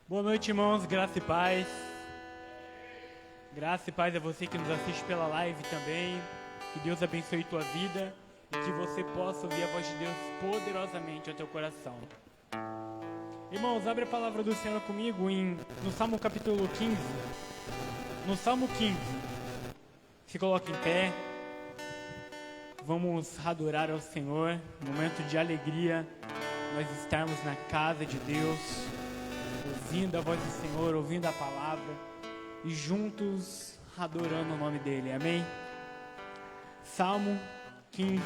Boa noite, irmãos, graça e paz. Graça e paz a você que nos assiste pela live também. Que Deus abençoe tua vida e que você possa ouvir a voz de Deus poderosamente ao teu coração. Irmãos, abre a palavra do Senhor comigo no Salmo capítulo 15. No Salmo 15. Se coloque em pé. Vamos adorar ao Senhor. Momento de alegria. Nós estarmos na casa de Deus, ouvindo a voz do Senhor, ouvindo a palavra e juntos adorando o nome dEle, amém? Salmo 15,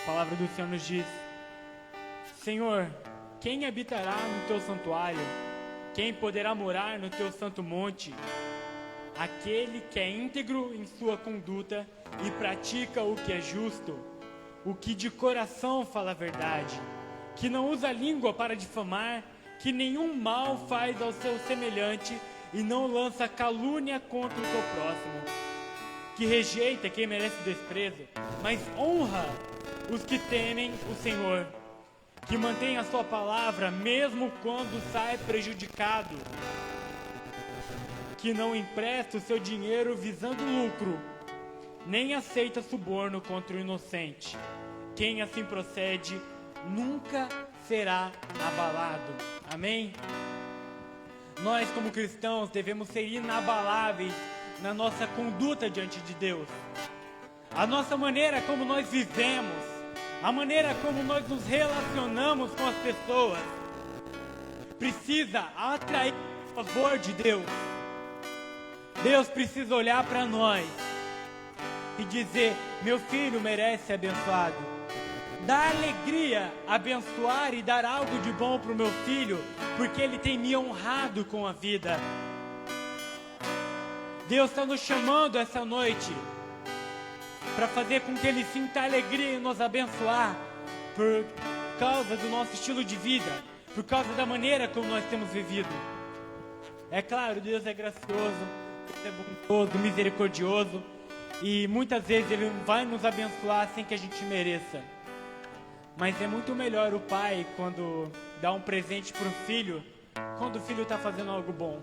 a palavra do Senhor nos diz: Senhor, quem habitará no teu santuário? Quem poderá morar no teu santo monte? Aquele que é íntegro em sua conduta e pratica o que é justo, o que de coração fala a verdade, que não usa a língua para difamar, que nenhum mal faz ao seu semelhante e não lança calúnia contra o seu próximo, que rejeita quem merece desprezo, mas honra os que temem o Senhor, que mantém a sua palavra mesmo quando sai prejudicado, que não empresta o seu dinheiro visando lucro, nem aceita suborno contra o inocente. Quem assim procede nunca será abalado. Amém? Nós, como cristãos, devemos ser inabaláveis na nossa conduta diante de Deus. A nossa maneira como nós vivemos, a maneira como nós nos relacionamos com as pessoas, precisa atrair o favor de Deus. Deus precisa olhar para nós e dizer: meu filho merece ser abençoado. Dá alegria abençoar e dar algo de bom para o meu filho, porque ele tem me honrado com a vida. Deus está nos chamando essa noite para fazer com que ele sinta alegria em nos abençoar, por causa do nosso estilo de vida, por causa da maneira como nós temos vivido. É claro, Deus é gracioso, Deus é bondoso, misericordioso, e muitas vezes ele vai nos abençoar sem que a gente mereça. Mas é muito melhor o pai, quando dá um presente para o filho, quando o filho está fazendo algo bom.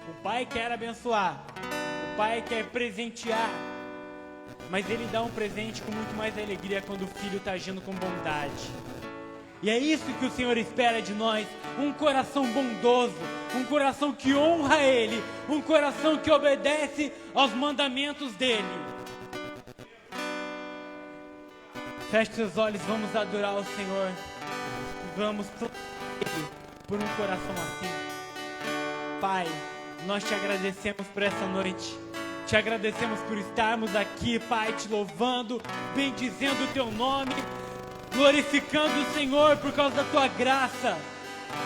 O pai quer abençoar, o pai quer presentear, mas ele dá um presente com muito mais alegria quando o filho está agindo com bondade. E é isso que o Senhor espera de nós: um coração bondoso, um coração que honra Ele, um coração que obedece aos mandamentos dEle. Feche seus olhos, vamos adorar o Senhor. Vamos por um coração assim. Pai, nós te agradecemos por essa noite. Te agradecemos por estarmos aqui, Pai, te louvando, bendizendo o teu nome, glorificando o Senhor por causa da tua graça,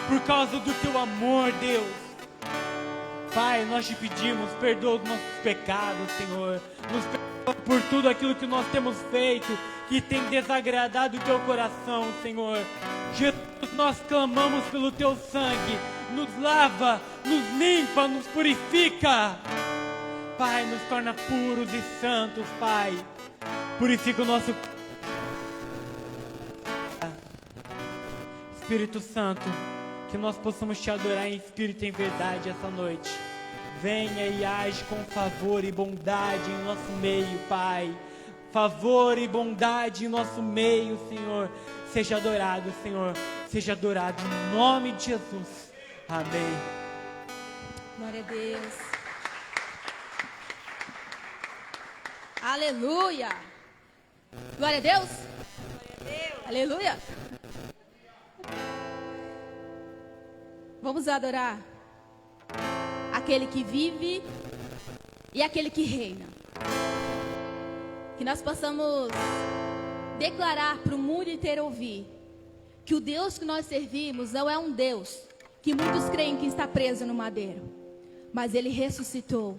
por causa do teu amor, Deus. Pai, nós te pedimos, perdoa os nossos pecados, Senhor. Nos perdoa por tudo aquilo que nós temos feito que tem desagradado o teu coração, Senhor. Jesus, nós clamamos pelo teu sangue. Nos lava, nos limpa, nos purifica. Pai, nos torna puros e santos, Pai. Purifica o nosso... Espírito Santo, que nós possamos te adorar em espírito e em verdade essa noite. Venha e age com favor e bondade em nosso meio, Pai. Favor e bondade em nosso meio, Senhor. Seja adorado, Senhor. Seja adorado em nome de Jesus. Amém. Glória a Deus. Aleluia. Glória a Deus. Glória a Deus. Aleluia. Vamos adorar aquele que vive e aquele que reina. Que nós possamos declarar para o mundo inteiro ouvir que o Deus que nós servimos não é um Deus que muitos creem que está preso no madeiro, mas Ele ressuscitou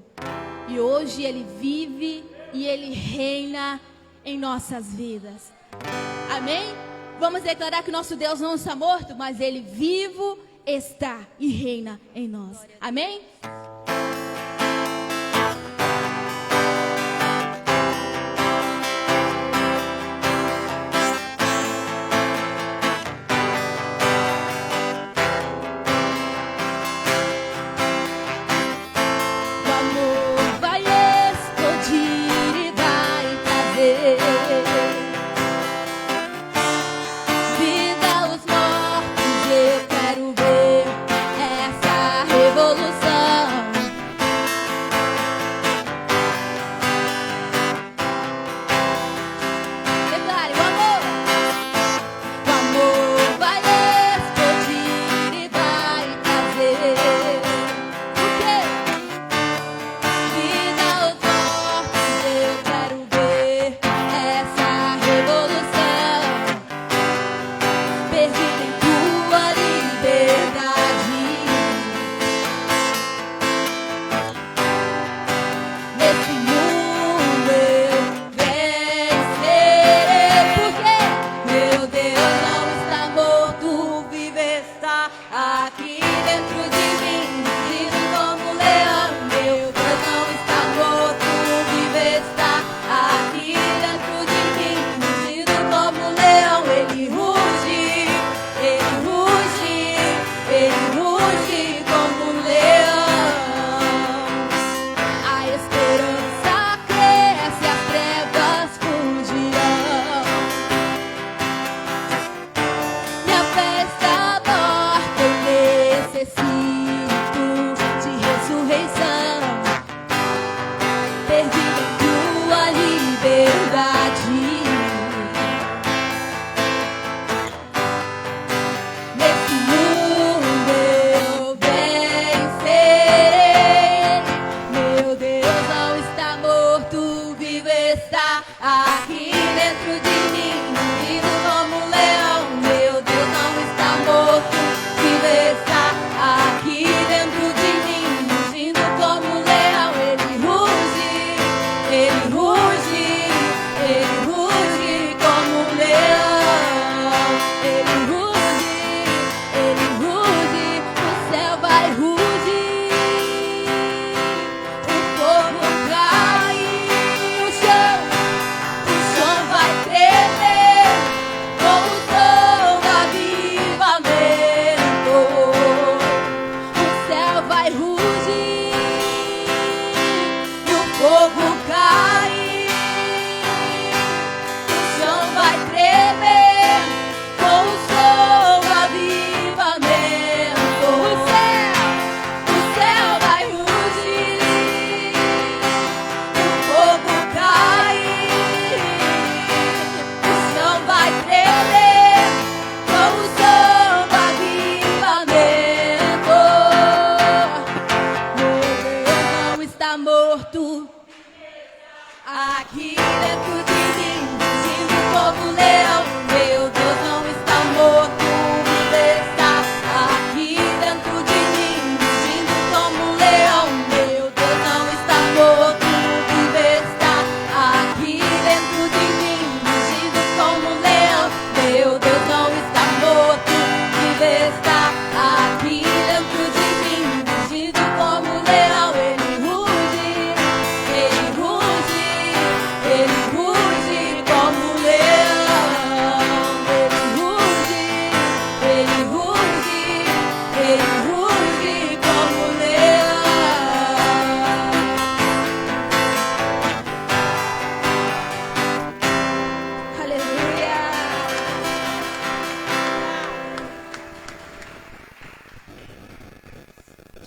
e hoje Ele vive e Ele reina em nossas vidas. Amém? Vamos declarar que nosso Deus não está morto, mas Ele vivo está e reina em nós. Amém?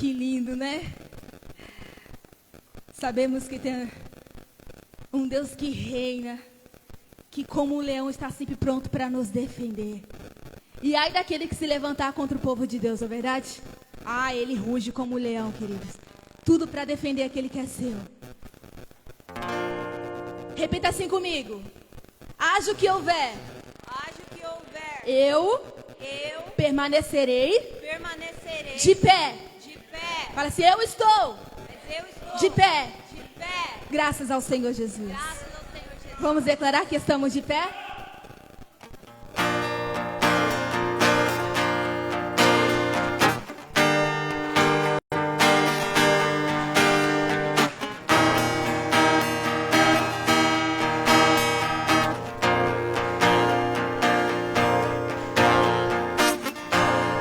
Que lindo, né? Sabemos que tem um Deus que reina, que como um leão está sempre pronto para nos defender. E ai daquele que se levantar contra o povo de Deus, não é verdade? Ah, ele ruge como um leão, queridos. Tudo para defender aquele que é seu. Repita assim comigo. Haja o que houver. Haja o que houver. Eu permanecerei de pé. De pé. Fala assim, eu estou Mas eu estou de pé. de pé. Graças ao Senhor Jesus. Graças ao Senhor Jesus. Vamos declarar que estamos de pé?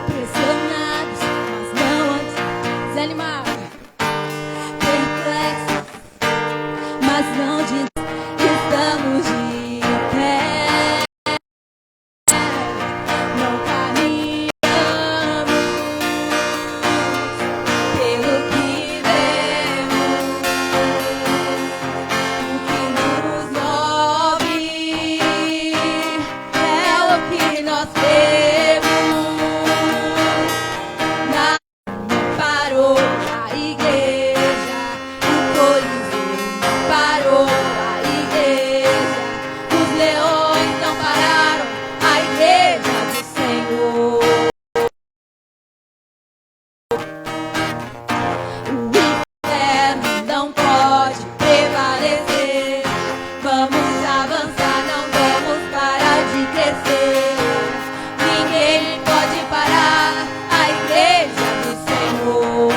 Pressionados, mas não antes desanimados. Perplexos, mas não estamos de pé. Não caminhamos pelo que vemos. O que nos move é o que nós temos. Nada parou a igreja, o Coliseu não parou a igreja, os leões não pararam a igreja do Senhor. O inferno não pode prevalecer. Vamos avançar, não vamos parar de crescer. Ninguém pode parar a igreja do Senhor.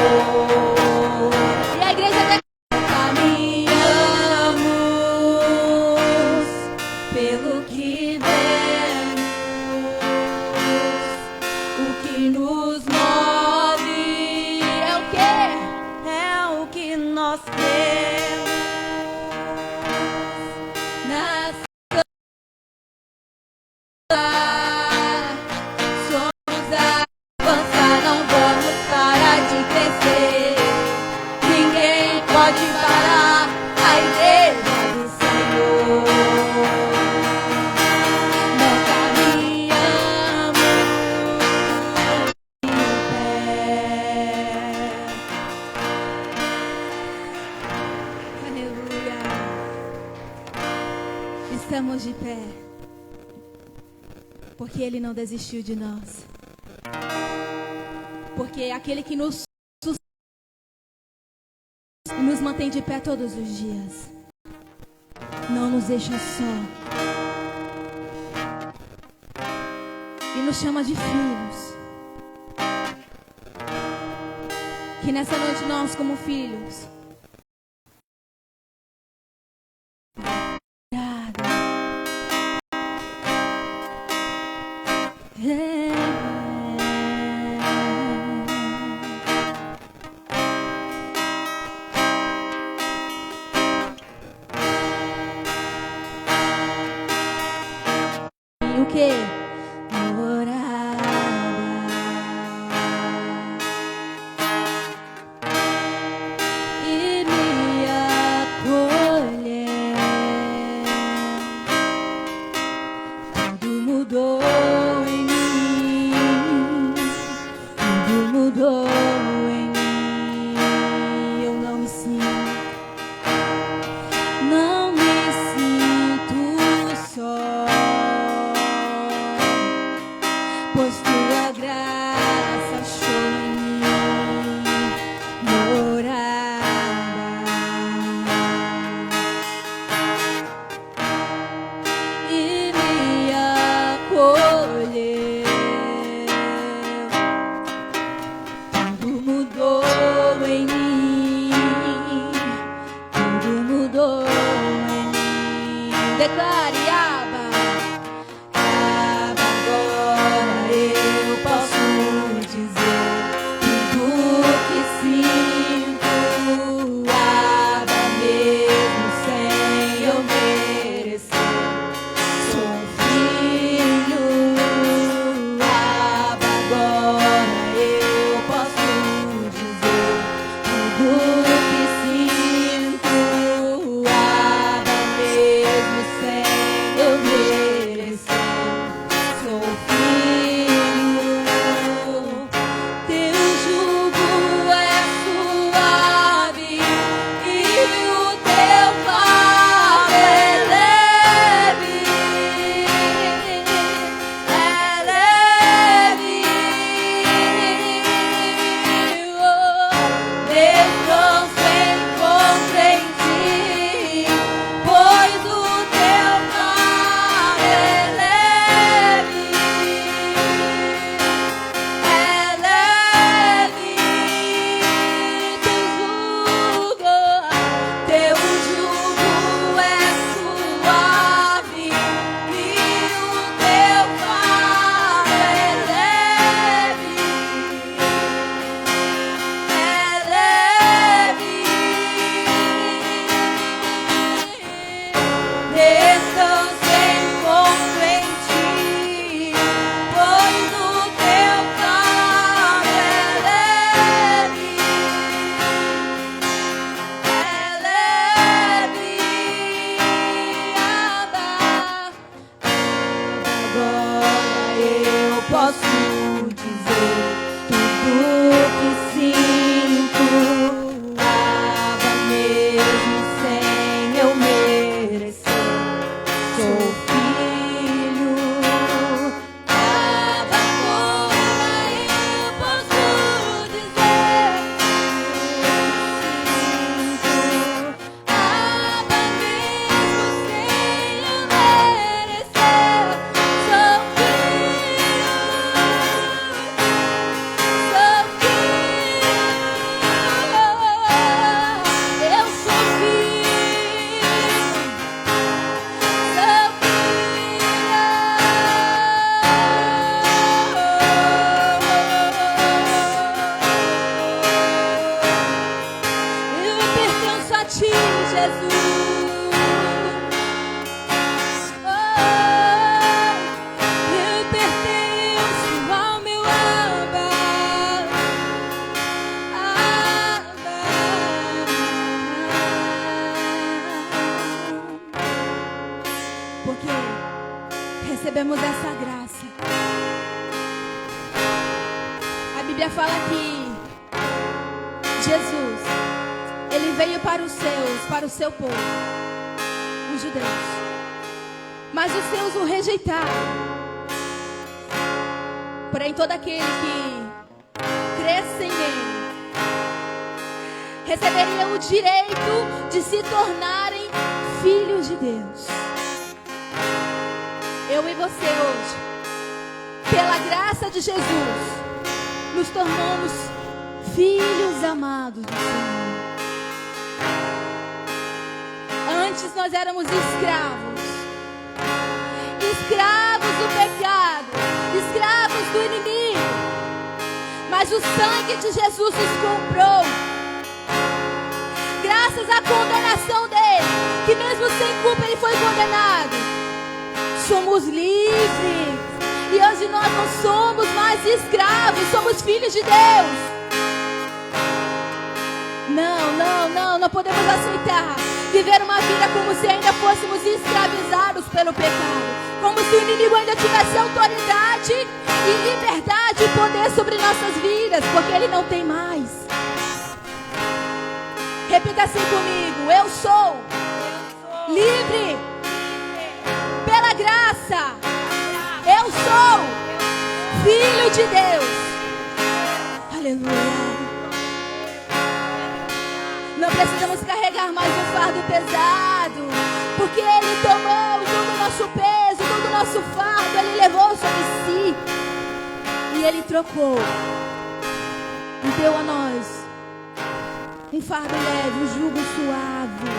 E a igreja caminhamos pelo que vemos. O que nos move é o quê? É o que nós temos. Nas somos a avançar, não vamos parar de crescer. Ninguém pode parar a igreja do Senhor. Não caminhamos de pé. Aleluia. Estamos de pé. Porque Ele não desistiu de nós. Porque é aquele que nos mantém de pé todos os dias. Não nos deixa só. E nos chama de filhos. Que nessa noite nós, como filhos, e o que? Morada. E me acolher. Tudo mudou em mim. Tudo mudou em mim. Eu não me sinto. Não me sinto só. recebemos essa graça. A Bíblia fala que Jesus, ele veio para os seus, para o seu povo, os judeus. Mas os seus o rejeitaram. Porém, todo aquele que cresce nele receberia o direito de se tornarem filhos de Deus. Eu e você hoje, pela graça de Jesus, nos tornamos filhos amados do Senhor. Antes nós éramos escravos, escravos do pecado, escravos do inimigo. Mas o sangue de Jesus nos comprou. Graças à condenação dele, que mesmo sem culpa ele foi condenado, somos livres. E hoje nós não somos mais escravos, somos filhos de Deus. Não podemos aceitar viver uma vida como se ainda fôssemos escravizados pelo pecado, como se o inimigo ainda tivesse autoridade e liberdade e poder sobre nossas vidas, porque ele não tem mais. Repita assim comigo: eu sou livre pela graça. Eu sou filho de Deus. Aleluia. Não precisamos carregar mais um fardo pesado, porque ele tomou todo o nosso peso, todo o nosso fardo, ele levou sobre si. E ele trocou e deu a nós um fardo leve, um jugo suave.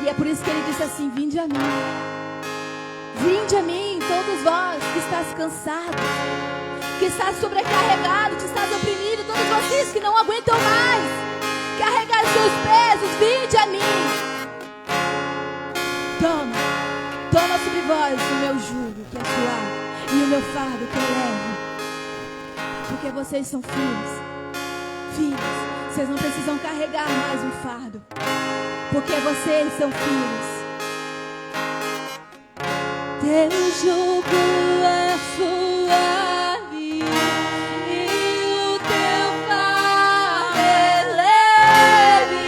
E é por isso que ele disse assim: vinde a mim. Vinde a mim, todos vós que estás cansado, que estás sobrecarregado, que estás oprimido, todos vocês que não aguentam mais carregar os seus pesos, vinde a mim. Toma sobre vós o meu jugo que é suave e o meu fardo que é leve. Porque vocês são filhos, vocês não precisam carregar mais um fardo, porque vocês são filhos. Teu jugo é suave e o teu fardo é leve.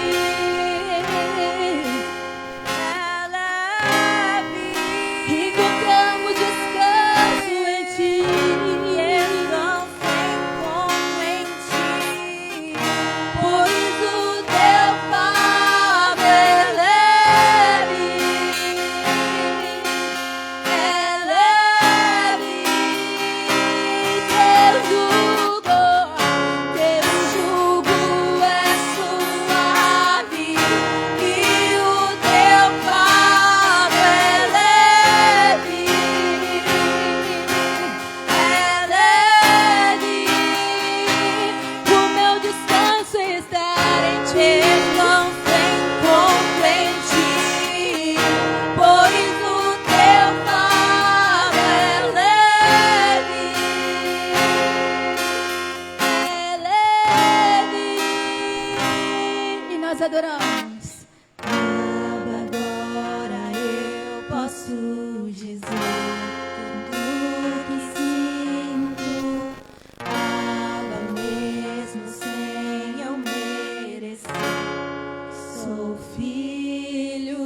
É leve. Encontramos descanso em ti. Descanso em ti. Pois o teu fardo é leve. Adoramos. Agora eu posso dizer tudo que sinto, mesmo sem eu merecer. Sou filho.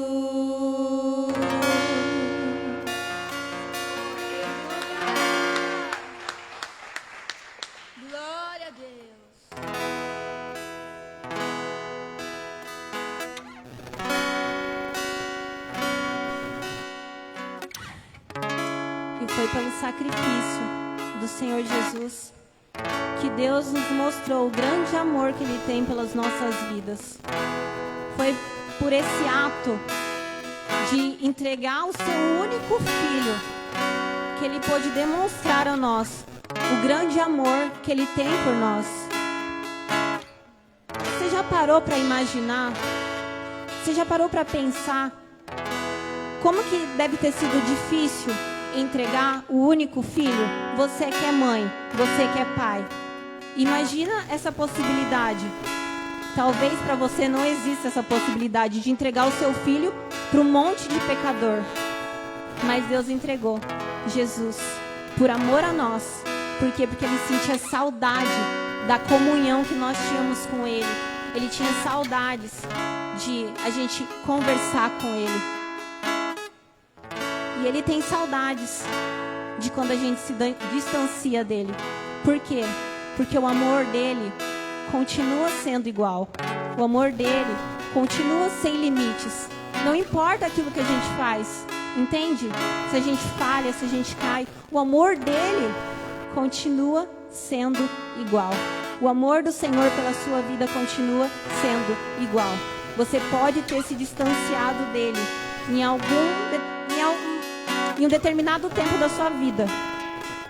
Glória a Deus. Foi pelo sacrifício do Senhor Jesus que Deus nos mostrou o grande amor que Ele tem pelas nossas vidas. Foi por esse ato de entregar o seu único filho que Ele pôde demonstrar a nós o grande amor que Ele tem por nós. Você já parou para imaginar Você já parou para pensar como que deve ter sido difícil entregar o único filho? Você que é mãe, você que é pai. Imagina essa possibilidade. Talvez para você não exista essa possibilidade de entregar o seu filho para um monte de pecador. Mas Deus entregou Jesus por amor a nós. Por quê? Porque Ele sentia saudade da comunhão que nós tínhamos com Ele. Ele tinha saudades de a gente conversar com Ele. E Ele tem saudades de quando a gente se distancia dEle. Por quê? Porque o amor dEle continua sendo igual. O amor dEle continua sem limites. Não importa aquilo que a gente faz, entende? Se a gente falha, se a gente cai, o amor dEle continua sendo igual. O amor do Senhor pela sua vida continua sendo igual. Você pode ter se distanciado dEle em um determinado tempo da sua vida,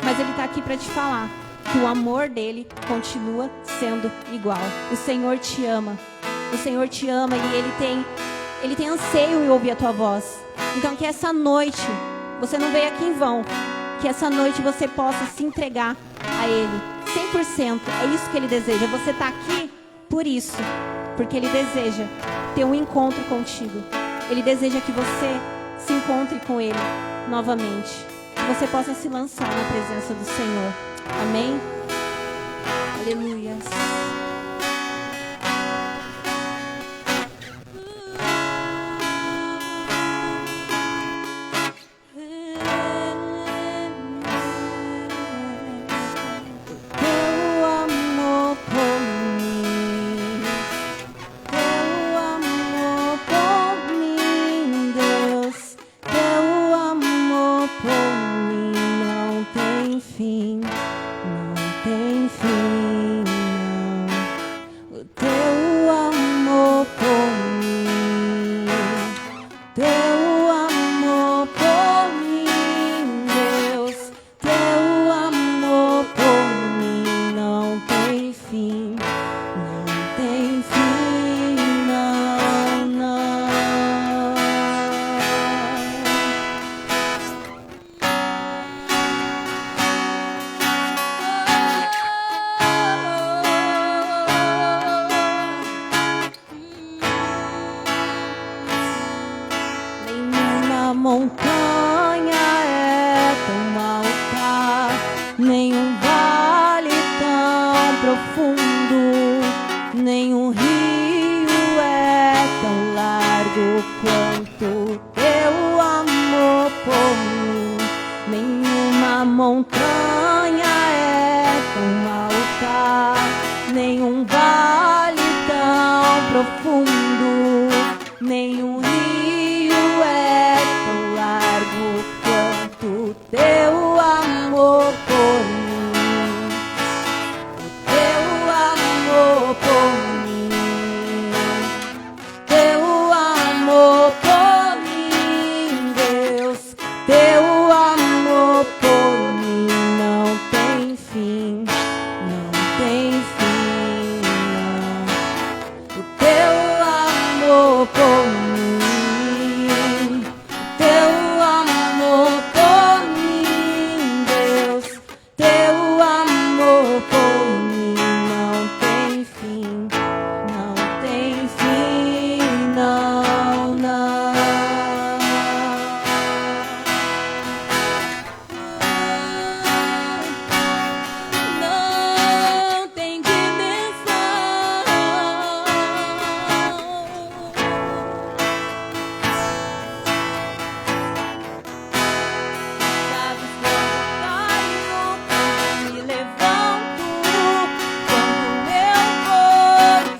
mas Ele está aqui para te falar que o amor dEle continua sendo igual. O Senhor te ama. O Senhor te ama e Ele tem anseio em ouvir a tua voz. Então que essa noite, você não veio aqui em vão, que essa noite você possa se entregar a Ele 100%. É isso que Ele deseja. Você está aqui por isso, porque Ele deseja ter um encontro contigo. Ele deseja que você se encontre com Ele novamente, que você possa se lançar na presença do Senhor. Amém? Aleluia.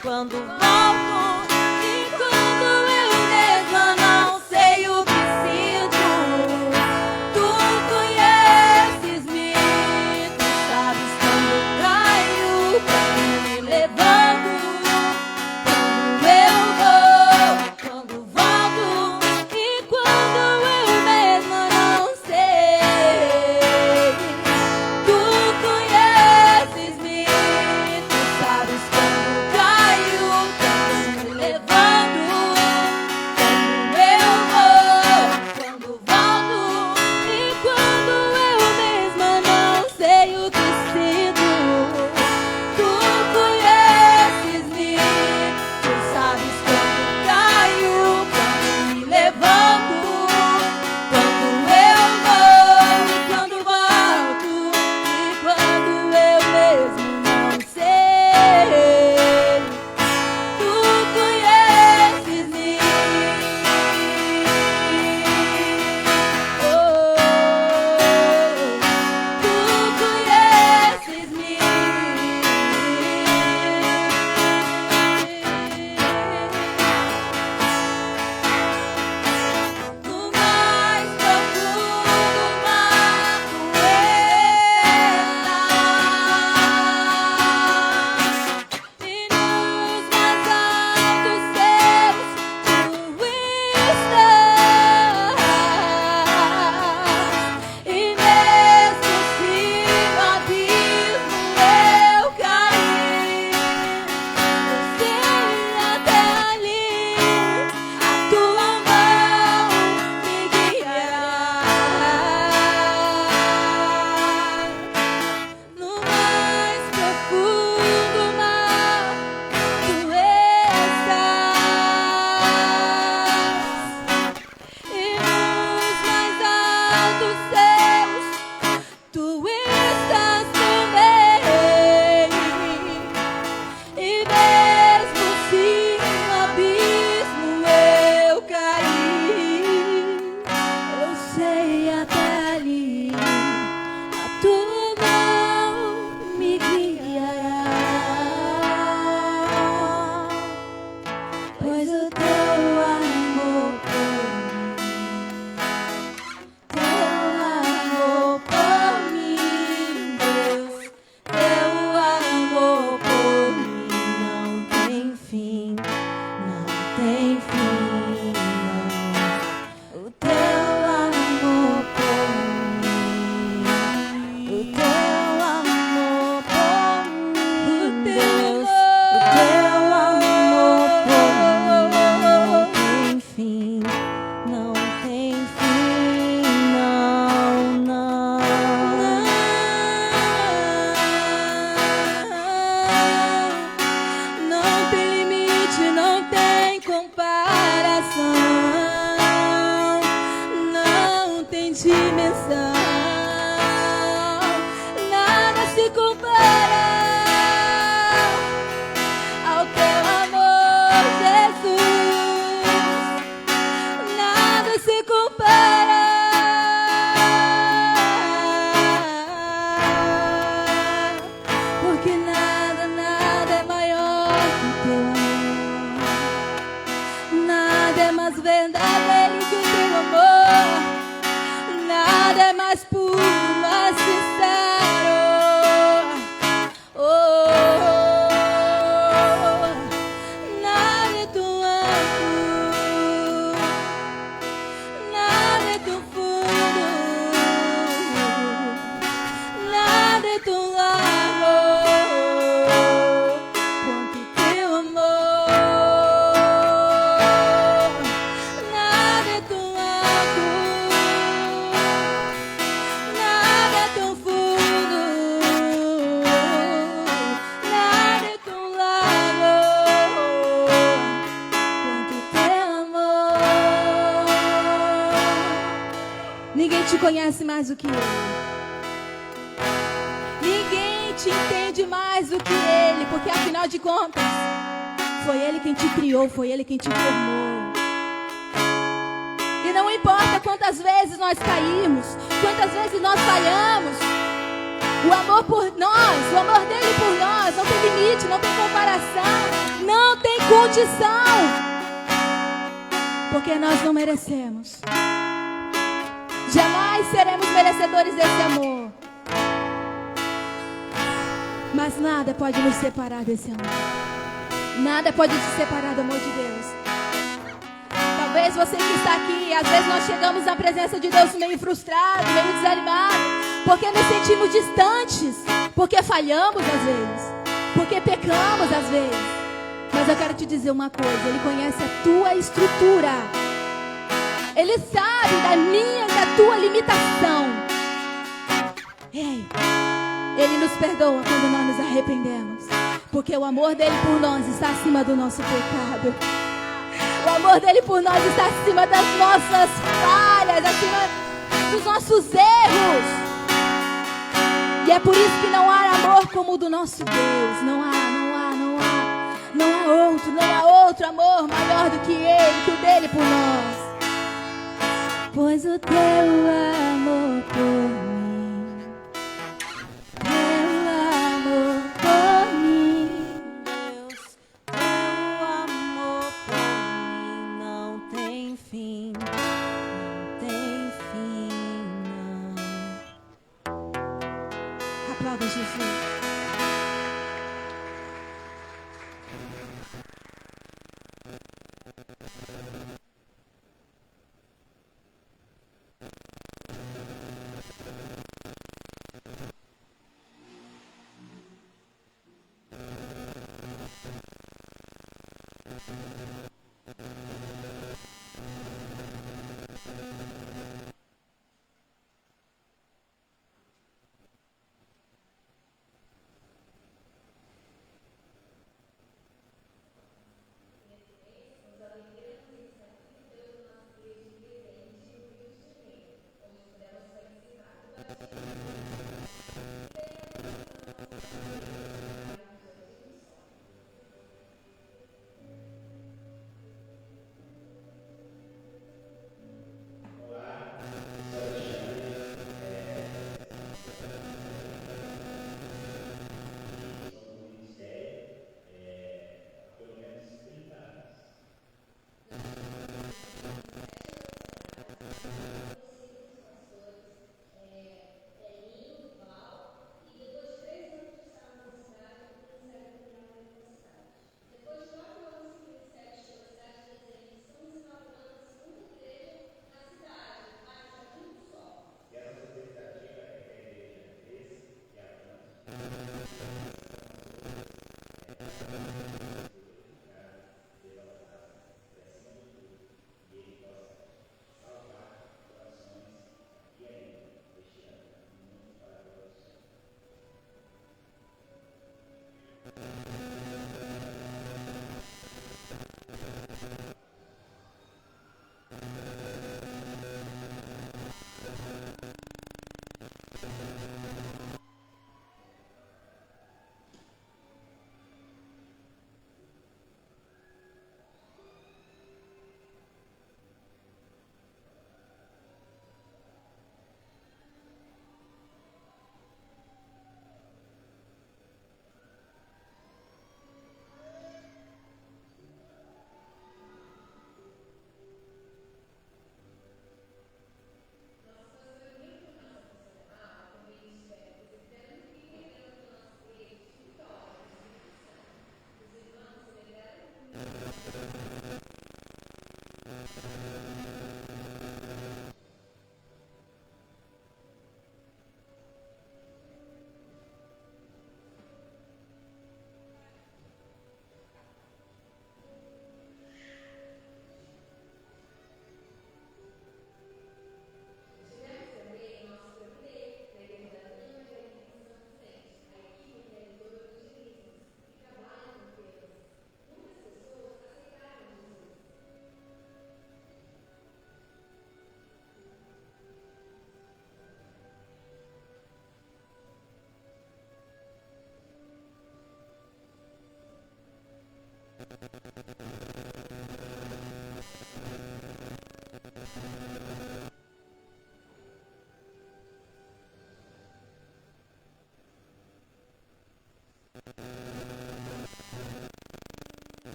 Quando caio teu amor. Nada é mais verdadeiro que o teu amor. Nada é mais puro, mais sincero. Oh, nada é tão alto, nada é tão fundo, nada é tão largo quanto teu amor. Nada é tão alto, nada é tão fundo, nada é tão largo quanto teu amor. Ninguém te conhece mais do que Ele. Ninguém te entende mais do que Ele, porque afinal de contas, foi Ele quem te criou, foi Ele quem te formou. E não importa quantas vezes nós caímos, quantas vezes nós falhamos, o amor por nós, o amor dele por nós, não tem limite, não tem comparação, não tem condição, porque nós não merecemos. Jamais seremos merecedores desse amor. Mas nada pode nos separar desse amor. Nada pode te separar do amor de Deus. Talvez você que está aqui, às vezes nós chegamos na presença de Deus meio frustrado, meio desanimado, porque nos sentimos distantes, porque falhamos às vezes, porque pecamos às vezes. Mas eu quero te dizer uma coisa, Ele conhece a tua estrutura. Ele sabe da minha e da tua limitação. Ei, Ele nos perdoa quando nós nos arrependemos, porque o amor dele por nós está acima do nosso pecado. O amor dele por nós está acima das nossas falhas, acima dos nossos erros. E é por isso que não há amor como o do nosso Deus. Não há outro amor maior do que Ele, que o dele por nós. Pois o teu amor por mim, teu amor por mim, Deus, teu amor por mim não tem fim, não tem fim, não. aplauda Jesus.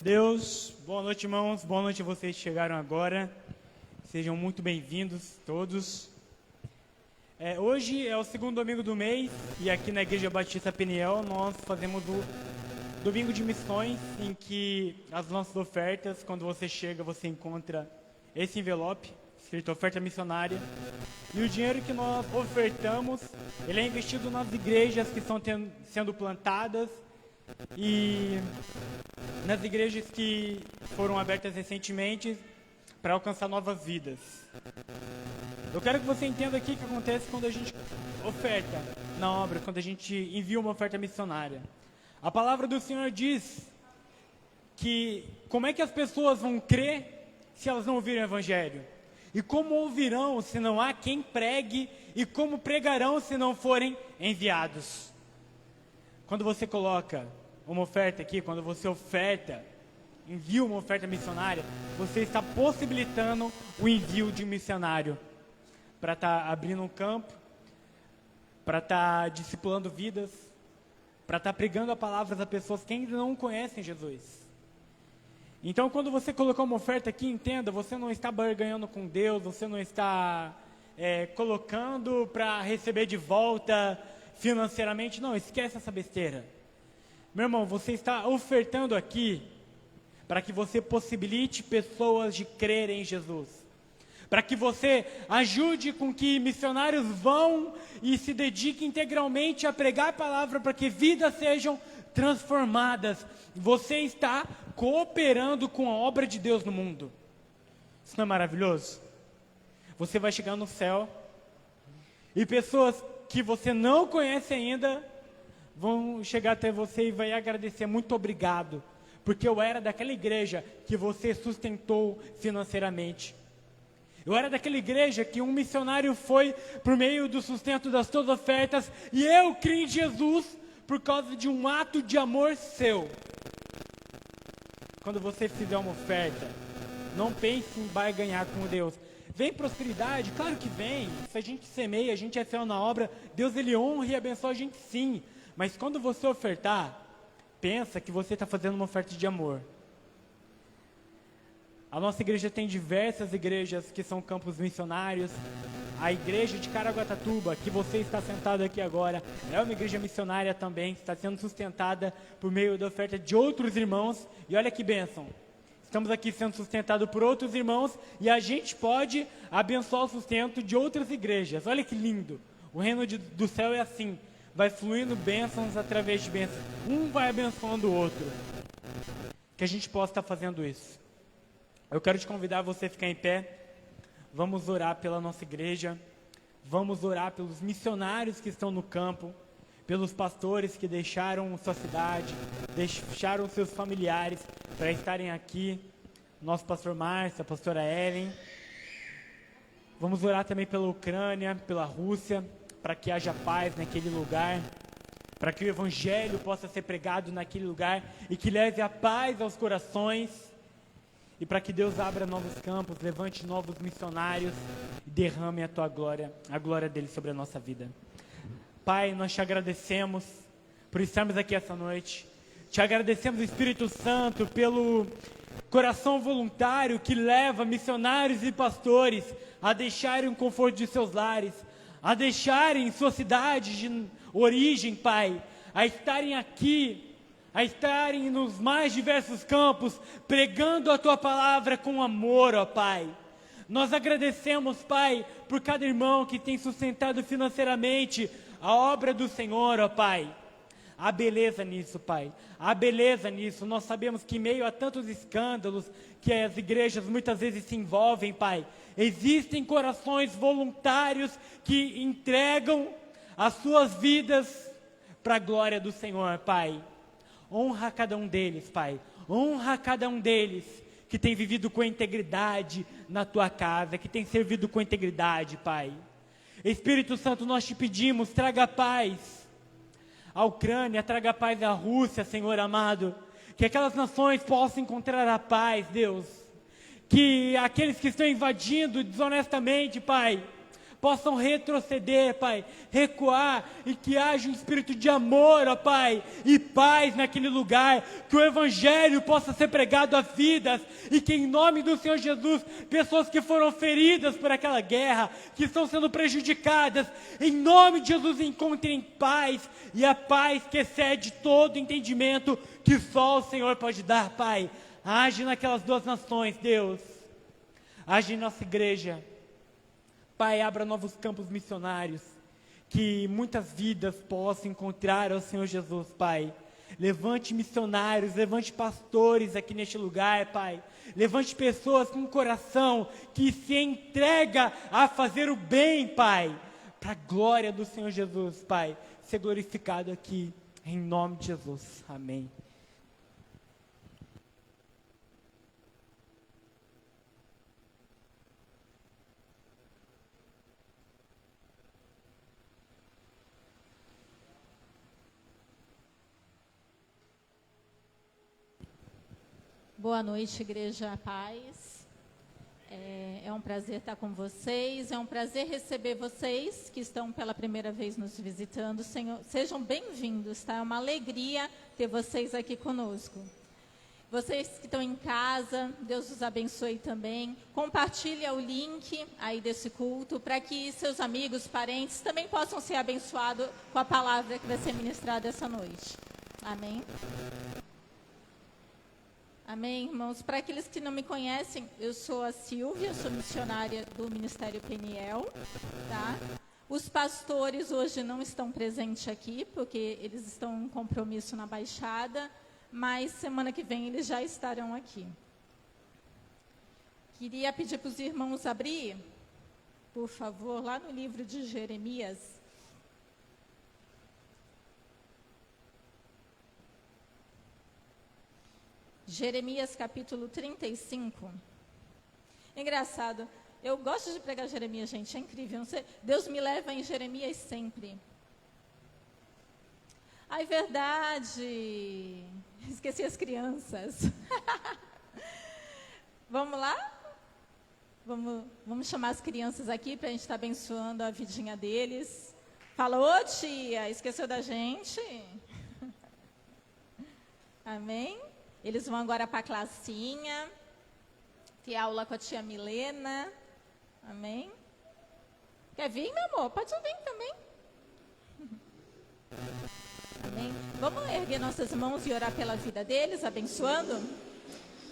Deus, boa noite, irmãos, boa noite a vocês que chegaram agora, sejam muito bem-vindos todos. Hoje é o segundo domingo do mês e aqui na Igreja Batista Peniel nós fazemos o domingo de missões, em que as nossas ofertas, quando você chega, você encontra esse envelope, escrito oferta missionária, e o dinheiro que nós ofertamos, ele é investido nas igrejas que estão sendo plantadas e nas igrejas que foram abertas recentemente para alcançar novas vidas. Eu quero que você entenda aqui o que acontece quando a gente oferta na obra, quando a gente envia uma oferta missionária. A palavra do Senhor diz que como é que as pessoas vão crer se elas não ouvirem o Evangelho? E como ouvirão se não há quem pregue? E como pregarão se não forem enviados? Quando você coloca uma oferta aqui, quando você envia uma oferta missionária, você está possibilitando o envio de um missionário para estar abrindo um campo, para estar discipulando vidas, para estar pregando a palavra a pessoas que ainda não conhecem Jesus. Então, quando você colocar uma oferta aqui, entenda, você não está barganhando com Deus, você não está colocando para receber de volta financeiramente, não, esquece essa besteira. Meu irmão, você está ofertando aqui para que você possibilite pessoas de crerem em Jesus, para que você ajude com que missionários vão e se dediquem integralmente a pregar a palavra para que vidas sejam transformadas. Você está cooperando com a obra de Deus no mundo. Isso não é maravilhoso? Você vai chegar no céu e pessoas que você não conhece ainda vão chegar até você e vai agradecer, muito obrigado, porque eu era daquela igreja que você sustentou financeiramente. Eu era daquela igreja que um missionário foi por meio do sustento das suas ofertas e eu criei em Jesus por causa de um ato de amor seu. Quando você fizer uma oferta, não pense em barganhar com Deus. Vem prosperidade? Claro que vem. Se a gente semeia, a gente é fiel na obra, Deus ele honra e abençoa a gente sim. Mas quando você ofertar, pensa que você está fazendo uma oferta de amor. A nossa igreja tem diversas igrejas que são campos missionários. A igreja de Caraguatatuba, que você está sentado aqui agora, é uma igreja missionária também, está sendo sustentada por meio da oferta de outros irmãos. E olha que bênção, estamos aqui sendo sustentados por outros irmãos e a gente pode abençoar o sustento de outras igrejas. Olha que lindo, o reino do céu é assim, vai fluindo bênçãos através de bênçãos, um vai abençoando o outro. Que a gente possa estar fazendo isso. Eu quero te convidar a você ficar em pé. Vamos orar pela nossa igreja, vamos orar pelos missionários que estão no campo, pelos pastores que deixaram sua cidade, deixaram seus familiares para estarem aqui, nosso pastor Márcio, a pastora Ellen. Vamos orar também pela Ucrânia, pela Rússia, para que haja paz naquele lugar, para que o evangelho possa ser pregado naquele lugar e que leve a paz aos corações. e para que Deus abra novos campos, levante novos missionários e derrame a tua glória, a glória dele sobre a nossa vida. Pai, nós te agradecemos por estarmos aqui essa noite. Te agradecemos, Espírito Santo, pelo coração voluntário que leva missionários e pastores a deixarem o conforto de seus lares, a deixarem sua cidade de origem, Pai, a estarem aqui, a estarem nos mais diversos campos, pregando a Tua palavra com amor, ó Pai. Nós agradecemos, Pai, por cada irmão que tem sustentado financeiramente a obra do Senhor, ó Pai. Há beleza nisso, Pai. Há beleza nisso. Nós sabemos que em meio a tantos escândalos que as igrejas muitas vezes se envolvem, Pai, existem corações voluntários que entregam as suas vidas para a glória do Senhor, Pai. Honra cada um deles, Pai. Honra cada um deles que tem vivido com integridade na Tua casa, que tem servido com integridade, Pai. Espírito Santo, nós te pedimos, traga paz à Ucrânia, traga paz à Rússia, Senhor amado. Que aquelas nações possam encontrar a paz, Deus. Que aqueles que estão invadindo desonestamente, Pai, possam retroceder, Pai, recuar, e que haja um espírito de amor, ó Pai, e paz naquele lugar, que o Evangelho possa ser pregado a vidas, e que em nome do Senhor Jesus, pessoas que foram feridas por aquela guerra, que estão sendo prejudicadas, em nome de Jesus encontrem paz, e a paz que excede todo entendimento, que só o Senhor pode dar, Pai. Age naquelas duas nações, Deus, age em nossa igreja. Pai, abra novos campos missionários, que muitas vidas possam encontrar ao Senhor Jesus, Pai. Levante missionários, levante pastores aqui neste lugar, Pai. Levante pessoas com um coração que se entrega a fazer o bem, Pai. Para a glória do Senhor Jesus, Pai. Ser glorificado aqui, em nome de Jesus. Amém. Boa noite, Igreja Paz. É um prazer estar com vocês, é um prazer receber vocês que estão pela primeira vez nos visitando. Senhor, sejam bem-vindos, tá? É uma alegria ter vocês aqui conosco. Vocês que estão em casa, Deus os abençoe também. Compartilhe o link aí desse culto para que seus amigos, parentes também possam ser abençoados com a palavra que vai ser ministrada essa noite. Amém? Amém, irmãos? Para aqueles que não me conhecem, eu sou a Silvia, sou missionária do Ministério Peniel, tá? Os pastores hoje não estão presentes aqui, porque eles estão em compromisso na Baixada, mas semana que vem eles já estarão aqui. Queria pedir para os irmãos abrir, por favor, lá no livro de Jeremias. Jeremias capítulo 35. Engraçado, eu gosto de pregar Jeremias, gente, é incrível. Não sei, Deus me leva em Jeremias sempre. Ai, verdade. Esqueci as crianças. Vamos lá? Vamos chamar as crianças aqui para a gente estar abençoando a vidinha deles. Fala, ô tia, esqueceu da gente? Amém? Eles vão agora para a classinha, ter aula com a tia Milena. Amém? Quer vir, meu amor? Pode vir também. Amém? Vamos erguer nossas mãos e orar pela vida deles, abençoando?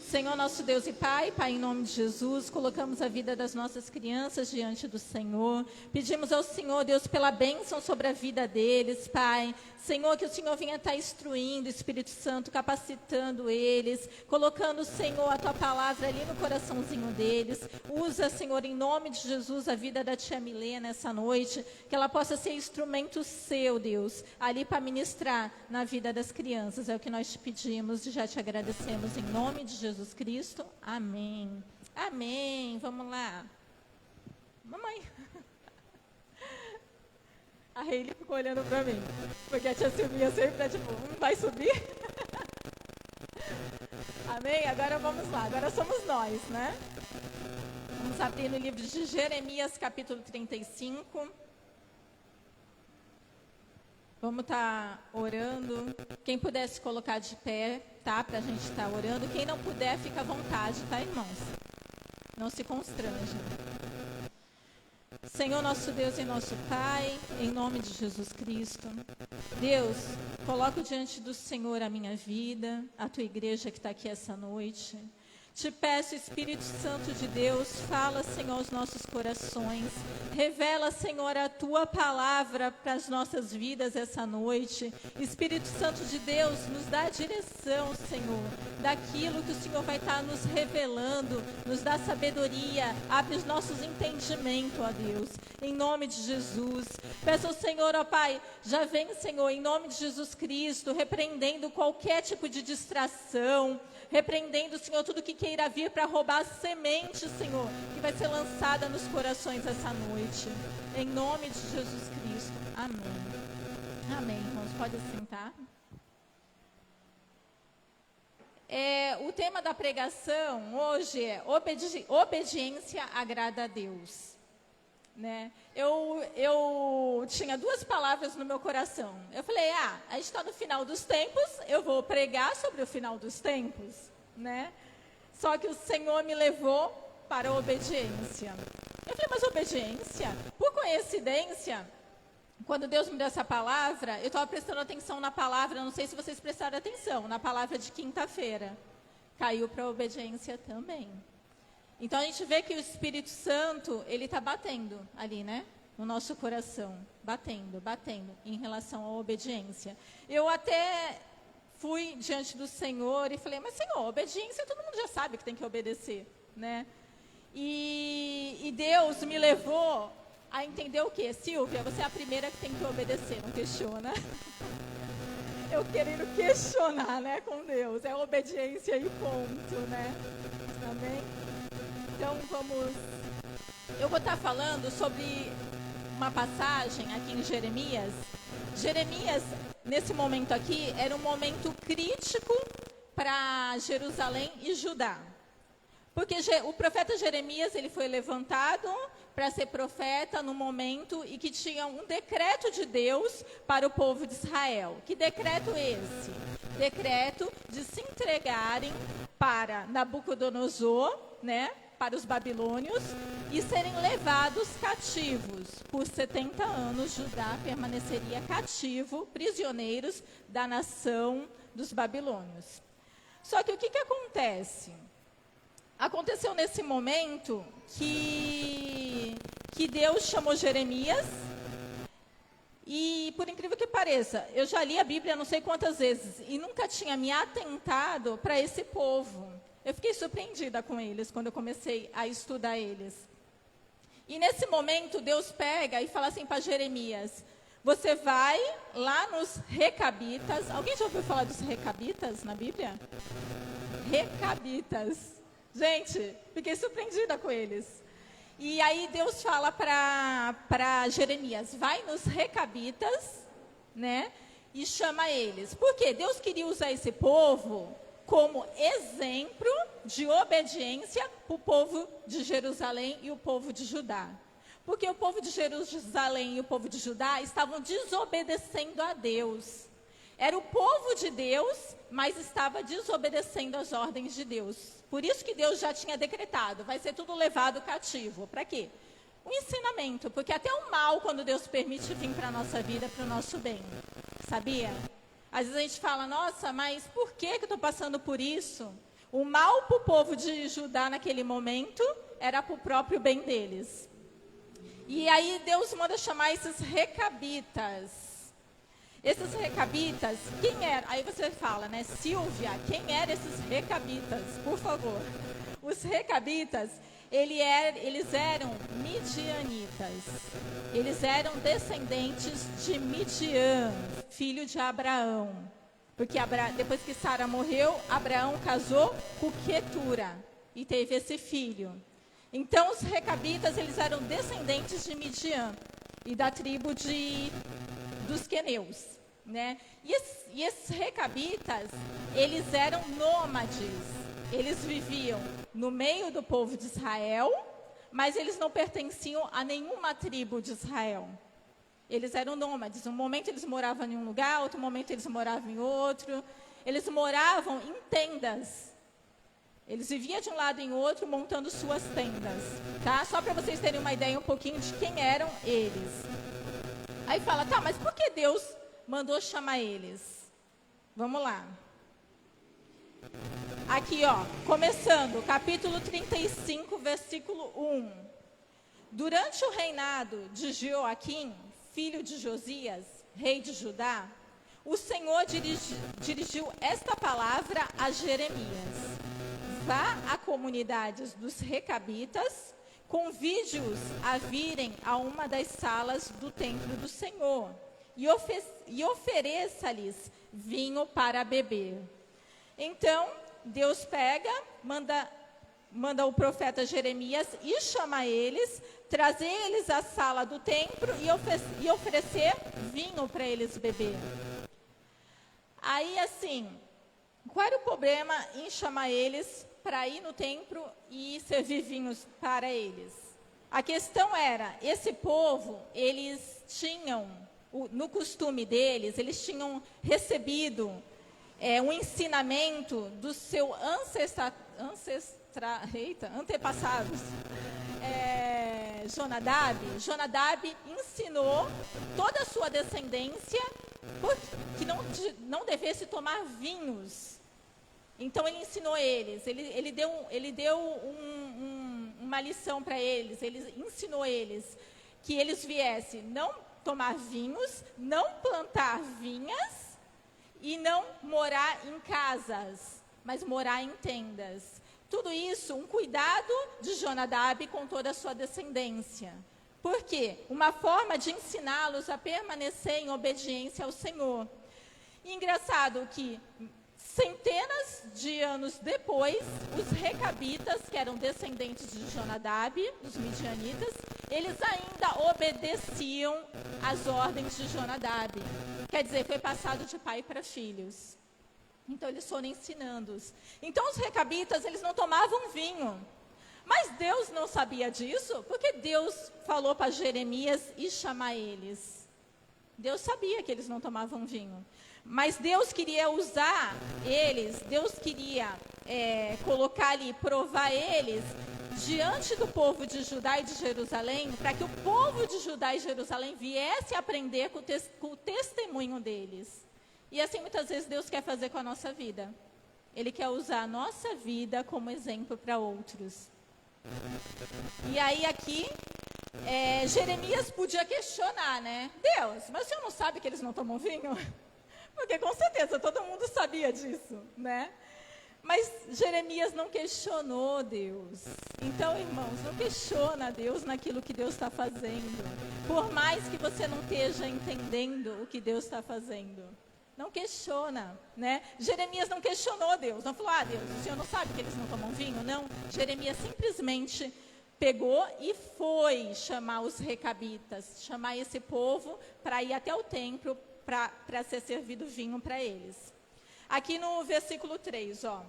Senhor, nosso Deus e Pai, Pai, em nome de Jesus, colocamos a vida das nossas crianças diante do Senhor. Pedimos ao Senhor, Deus, pela bênção sobre a vida deles, Pai. Senhor, que o Senhor venha estar instruindo, Espírito Santo, capacitando eles, colocando, Senhor, a Tua palavra ali no coraçãozinho deles. Usa, Senhor, em nome de Jesus, a vida da tia Milena essa noite, que ela possa ser instrumento Seu, Deus, ali para ministrar na vida das crianças. É o que nós te pedimos e já te agradecemos em nome de Jesus Cristo. Amém. Amém. Vamos lá. Mamãe. A Hayley ficou olhando para mim, porque a tia Silvia sempre tá tipo, vai subir? Amém? Agora vamos lá, agora somos nós, né? Vamos abrir no livro de Jeremias, capítulo 35. Vamos estar orando. Quem puder se colocar de pé, tá? Para a gente estar orando. Quem não puder, fica à vontade, tá, irmãos? Não se constranja. Senhor, nosso Deus e nosso Pai, em nome de Jesus Cristo. Deus, coloco diante do Senhor a minha vida, a tua igreja que está aqui essa noite. Te peço, Espírito Santo de Deus, fala, Senhor, aos nossos corações. Revela, Senhor, a tua palavra para as nossas vidas essa noite. Espírito Santo de Deus, nos dá a direção, Senhor, daquilo que o Senhor vai estar nos revelando, nos dá sabedoria, abre os nossos entendimentos, ó Deus, em nome de Jesus. Peço ao Senhor, ó Pai, já vem, Senhor, em nome de Jesus Cristo, repreendendo qualquer tipo de distração, repreendendo, Senhor, tudo que queira vir para roubar a semente, Senhor, que vai ser lançada nos corações essa noite. Em nome de Jesus Cristo. Amém. Amém, irmãos. Pode sentar. O tema da pregação hoje é obediência agrada a Deus. Né? Eu tinha duas palavras no meu coração. Eu falei, a gente está no final dos tempos, eu vou pregar sobre o final dos tempos, né? Só que o Senhor me levou para a obediência. Eu falei, mas obediência? Por coincidência, quando Deus me deu essa palavra, eu estava prestando atenção na palavra, não sei se vocês prestaram atenção, na palavra de quinta-feira. Caiu para a obediência também. Então, a gente vê que o Espírito Santo, ele está batendo ali, né? No nosso coração. Batendo em relação à obediência. Eu até fui diante do Senhor e falei, mas Senhor, obediência todo mundo já sabe que tem que obedecer, né? E Deus me levou a entender o quê? Silvia, você é a primeira que tem que obedecer, não questiona. Eu querendo questionar, né, com Deus. É obediência e ponto, né? Amém? Então, eu vou estar falando sobre uma passagem aqui em Jeremias. Jeremias, nesse momento aqui, era um momento crítico para Jerusalém e Judá. Porque o profeta Jeremias, ele foi levantado para ser profeta no momento em que tinha um decreto de Deus para o povo de Israel. Que decreto esse? Decreto de se entregarem para Nabucodonosor, né? Para os babilônios, e serem levados cativos. Por 70 anos, Judá permaneceria cativo, prisioneiros da nação dos babilônios. Só que o que acontece? Aconteceu nesse momento que Deus chamou Jeremias, e por incrível que pareça, eu já li a Bíblia não sei quantas vezes, e nunca tinha me atentado para esse povo. Eu fiquei surpreendida com eles quando eu comecei a estudar eles. E nesse momento, Deus pega e fala assim para Jeremias, você vai lá nos Recabitas. Alguém já ouviu falar dos Recabitas na Bíblia? Recabitas. Gente, fiquei surpreendida com eles. E aí Deus fala para Jeremias, vai nos Recabitas, né? E chama eles. Por quê? Deus queria usar esse povo como exemplo de obediência para o povo de Jerusalém e o povo de Judá. Porque o povo de Jerusalém e o povo de Judá estavam desobedecendo a Deus. Era o povo de Deus, mas estava desobedecendo as ordens de Deus. Por isso que Deus já tinha decretado, vai ser tudo levado cativo. Para quê? Um ensinamento, porque até o mal, quando Deus permite vir para a nossa vida, para o nosso bem. Sabia? Às vezes a gente fala, nossa, mas por que eu estou passando por isso? O mal para o povo de Judá naquele momento era para o próprio bem deles. E aí Deus manda chamar esses recabitas. Esses recabitas, quem era? Aí você fala, né, Silvia, quem eram esses recabitas? Por favor. Os recabitas, eles eram midianitas. Eles eram descendentes de Midian, filho de Abraão. Porque depois que Sara morreu, Abraão casou com Quetura e teve esse filho. Então, os recabitas, eles eram descendentes de Midian e da tribo dos queneus. né? E esses recabitas, eles eram nômades. Eles viviam no meio do povo de Israel, mas eles não pertenciam a nenhuma tribo de Israel. Eles eram nômades. Um momento eles moravam em um lugar, outro momento eles moravam em outro. Eles moravam em tendas. Eles viviam de um lado em outro, montando suas tendas, tá? Só para vocês terem uma ideia um pouquinho de quem eram eles. Aí fala, tá, mas por que Deus mandou chamar eles? Vamos lá. Aqui, ó, começando, capítulo 35, versículo 1. Durante o reinado de Joaquim, filho de Josias, rei de Judá, o Senhor dirigiu esta palavra a Jeremias. Vá a comunidades dos recabitas, convide-os a virem a uma das salas do templo do Senhor e ofereça-lhes vinho para beber. Então, Deus pega, manda o profeta Jeremias ir chamar eles, trazer eles à sala do templo e oferecer vinho para eles beber. Aí, assim, qual era o problema em chamar eles para ir no templo e servir vinhos para eles? A questão era, esse povo, eles tinham, no costume deles, eles tinham recebido um ensinamento do seu antepassados. Jonadab ensinou toda a sua descendência que não devesse tomar vinhos. Então ele ensinou eles, ele deu uma lição para eles, ele ensinou eles que eles viessem não tomar vinhos, não plantar vinhas e não morar em casas, mas morar em tendas. Tudo isso, um cuidado de Jonadab com toda a sua descendência. Por quê? Uma forma de ensiná-los a permanecer em obediência ao Senhor. E engraçado que centenas de anos depois, os recabitas, que eram descendentes de Jonadab, os midianitas, eles ainda obedeciam às ordens de Jonadab. Quer dizer, foi passado de pai para filhos. Então, eles foram ensinando-os. Então, os recabitas, eles não tomavam vinho. Mas Deus não sabia disso, porque Deus falou para Jeremias ir chamar eles. Deus sabia que eles não tomavam vinho. Mas Deus queria usar eles, Deus queria colocar ali, provar eles diante do povo de Judá e de Jerusalém, para que o povo de Judá e Jerusalém viesse aprender com o testemunho deles. E assim muitas vezes Deus quer fazer com a nossa vida. Ele quer usar a nossa vida como exemplo para outros. E aí aqui, Jeremias podia questionar, né? Deus, mas o senhor não sabe que eles não tomam vinho? Porque com certeza todo mundo sabia disso, né? Mas Jeremias não questionou Deus. Então, irmãos, não questiona Deus naquilo que Deus está fazendo. Por mais que você não esteja entendendo o que Deus está fazendo. Não questiona, né? Jeremias não questionou Deus. Não falou, Deus, o senhor não sabe que eles não tomam vinho? Não. Jeremias simplesmente pegou e foi chamar os recabitas, chamar esse povo para ir até o templo para ser servido vinho para eles. Aqui no versículo 3, ó.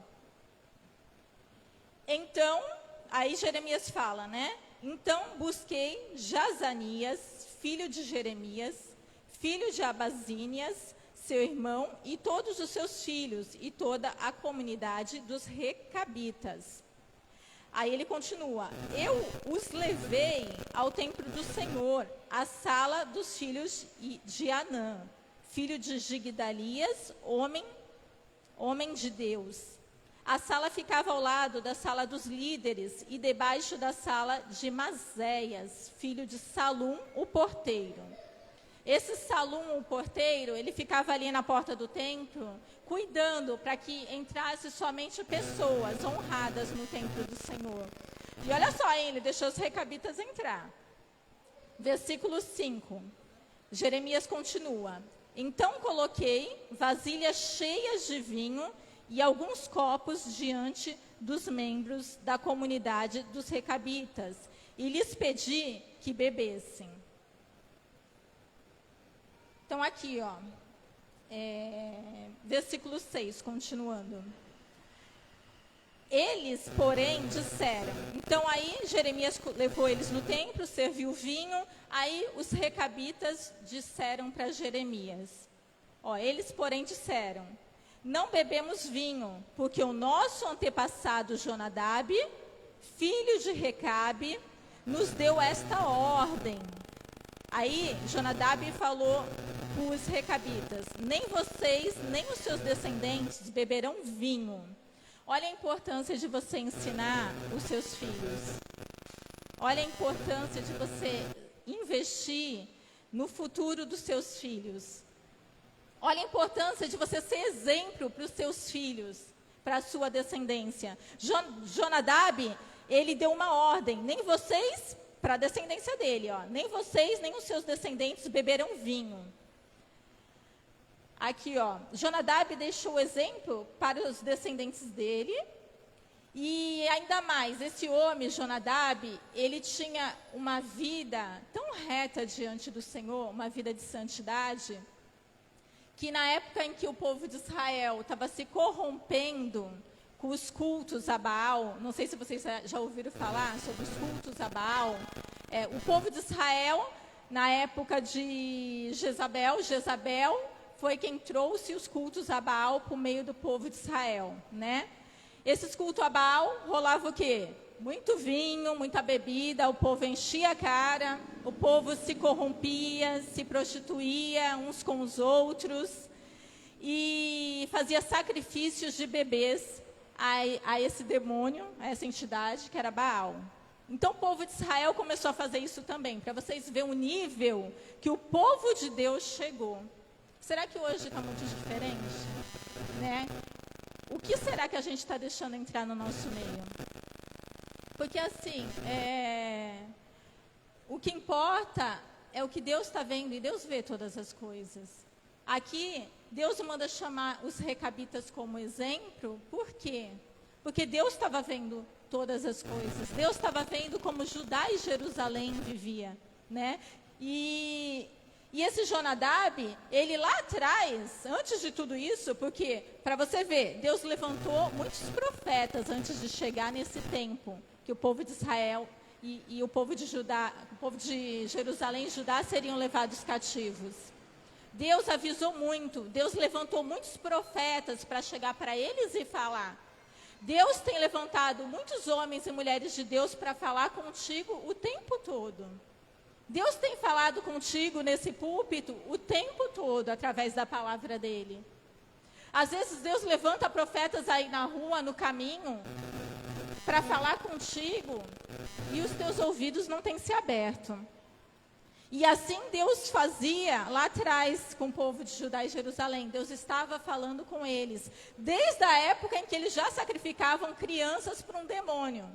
Então, aí Jeremias fala, né? Então busquei Jazanias, filho de Jeremias, filho de Abazínias, seu irmão, e todos os seus filhos, e toda a comunidade dos recabitas. Aí ele continua, eu os levei ao templo do Senhor, à sala dos filhos de Anã, filho de Gigdalias, homem de Deus. A sala ficava ao lado da sala dos líderes e debaixo da sala de Mazéias, filho de Salum, o porteiro. Esse Salum, o porteiro, ele ficava ali na porta do templo, cuidando para que entrasse somente pessoas honradas no templo do Senhor. E olha só, ele deixou os recabitas entrar. Versículo 5. Jeremias continua. Então coloquei vasilhas cheias de vinho e alguns copos diante dos membros da comunidade dos recabitas e lhes pedi que bebessem. Então aqui, ó, versículo 6, continuando. Eles, porém, disseram. Então, aí, Jeremias levou eles no templo, serviu vinho. Aí, os recabitas disseram para Jeremias. Eles, porém, disseram: não bebemos vinho, porque o nosso antepassado Jonadab, filho de Recabe, nos deu esta ordem. Aí, Jonadab falou para os recabitas: nem vocês, nem os seus descendentes beberão vinho. Olha a importância de você ensinar os seus filhos. Olha a importância de você investir no futuro dos seus filhos. Olha a importância de você ser exemplo para os seus filhos, para a sua descendência. Jonadab, ele deu uma ordem: nem vocês, para a descendência dele, nem vocês, nem os seus descendentes beberão vinho. Aqui, Jonadab deixou o exemplo para os descendentes dele. E ainda mais, esse homem, Jonadab, ele tinha uma vida tão reta diante do Senhor, uma vida de santidade, que na época em que o povo de Israel estava se corrompendo com os cultos a Baal, não sei se vocês já ouviram falar sobre os cultos a Baal, o povo de Israel, na época de Jezabel foi quem trouxe os cultos a Baal por meio do povo de Israel, né? Esses cultos a Baal rolava o quê? Muito vinho, muita bebida, o povo enchia a cara, o povo se corrompia, se prostituía uns com os outros e fazia sacrifícios de bebês a esse demônio, a essa entidade que era Baal. Então o povo de Israel começou a fazer isso também, para vocês verem o nível que o povo de Deus chegou. Será que hoje está muito diferente? Né? O que será que a gente está deixando entrar no nosso meio? Porque assim, o que importa é o que Deus está vendo, e Deus vê todas as coisas. Aqui, Deus manda chamar os recabitas como exemplo, por quê? Porque Deus estava vendo todas as coisas. Deus estava vendo como Judá e Jerusalém vivia, né? E esse Jonadab, ele lá atrás, antes de tudo isso, porque, para você ver, Deus levantou muitos profetas antes de chegar nesse tempo, que o povo de Israel e o povo de Judá, o povo de Jerusalém e Judá seriam levados cativos. Deus avisou muito, Deus levantou muitos profetas para chegar para eles e falar. Deus tem levantado muitos homens e mulheres de Deus para falar contigo o tempo todo. Deus tem falado contigo nesse púlpito o tempo todo, através da palavra dele. Às vezes Deus levanta profetas aí na rua, no caminho, para falar contigo, e os teus ouvidos não têm se aberto. E assim Deus fazia lá atrás com o povo de Judá e Jerusalém. Deus estava falando com eles, desde a época em que eles já sacrificavam crianças para um demônio.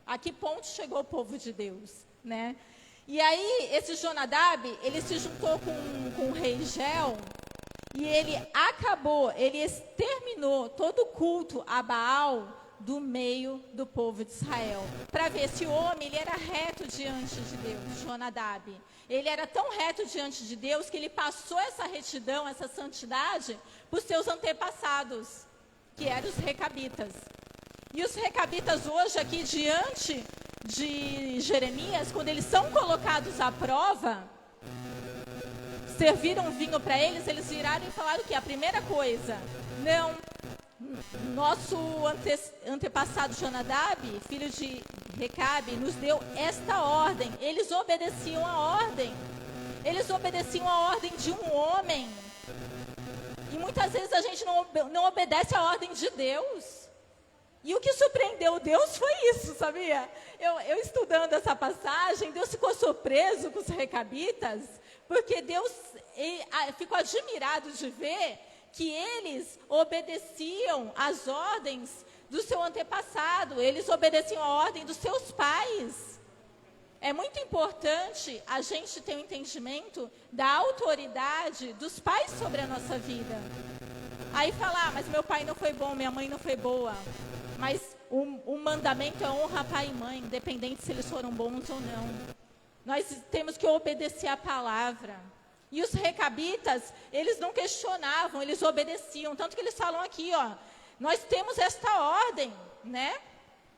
A que ponto chegou o povo de Deus, né? E aí, esse Jonadab, ele se juntou com o rei Gel, e ele exterminou todo o culto a Baal do meio do povo de Israel. Para ver, esse homem, ele era reto diante de Deus, Jonadab. Ele era tão reto diante de Deus que ele passou essa retidão, essa santidade, para os seus antepassados, que eram os recabitas. E os recabitas hoje aqui diante de Jeremias, quando eles são colocados à prova, serviram vinho para eles, eles viraram e falaram o quê? A primeira coisa, não, nosso antepassado Jonadab, filho de Recabe, nos deu esta ordem. Eles obedeciam a ordem. Eles obedeciam a ordem de um homem. E muitas vezes a gente não obedece a ordem de Deus. E o que surpreendeu Deus foi isso, sabia? Eu estudando essa passagem, Deus ficou surpreso com os recabitas, porque Deus ficou admirado de ver que eles obedeciam às ordens do seu antepassado, eles obedeciam a ordem dos seus pais. É muito importante a gente ter um entendimento da autoridade dos pais sobre a nossa vida. Aí falar, mas meu pai não foi bom, minha mãe não foi boa. Mas o mandamento é honra pai e mãe, independente se eles foram bons ou não. Nós temos que obedecer a palavra. E os recabitas, eles não questionavam, eles obedeciam. Tanto que eles falam aqui, ó, nós temos esta ordem, né?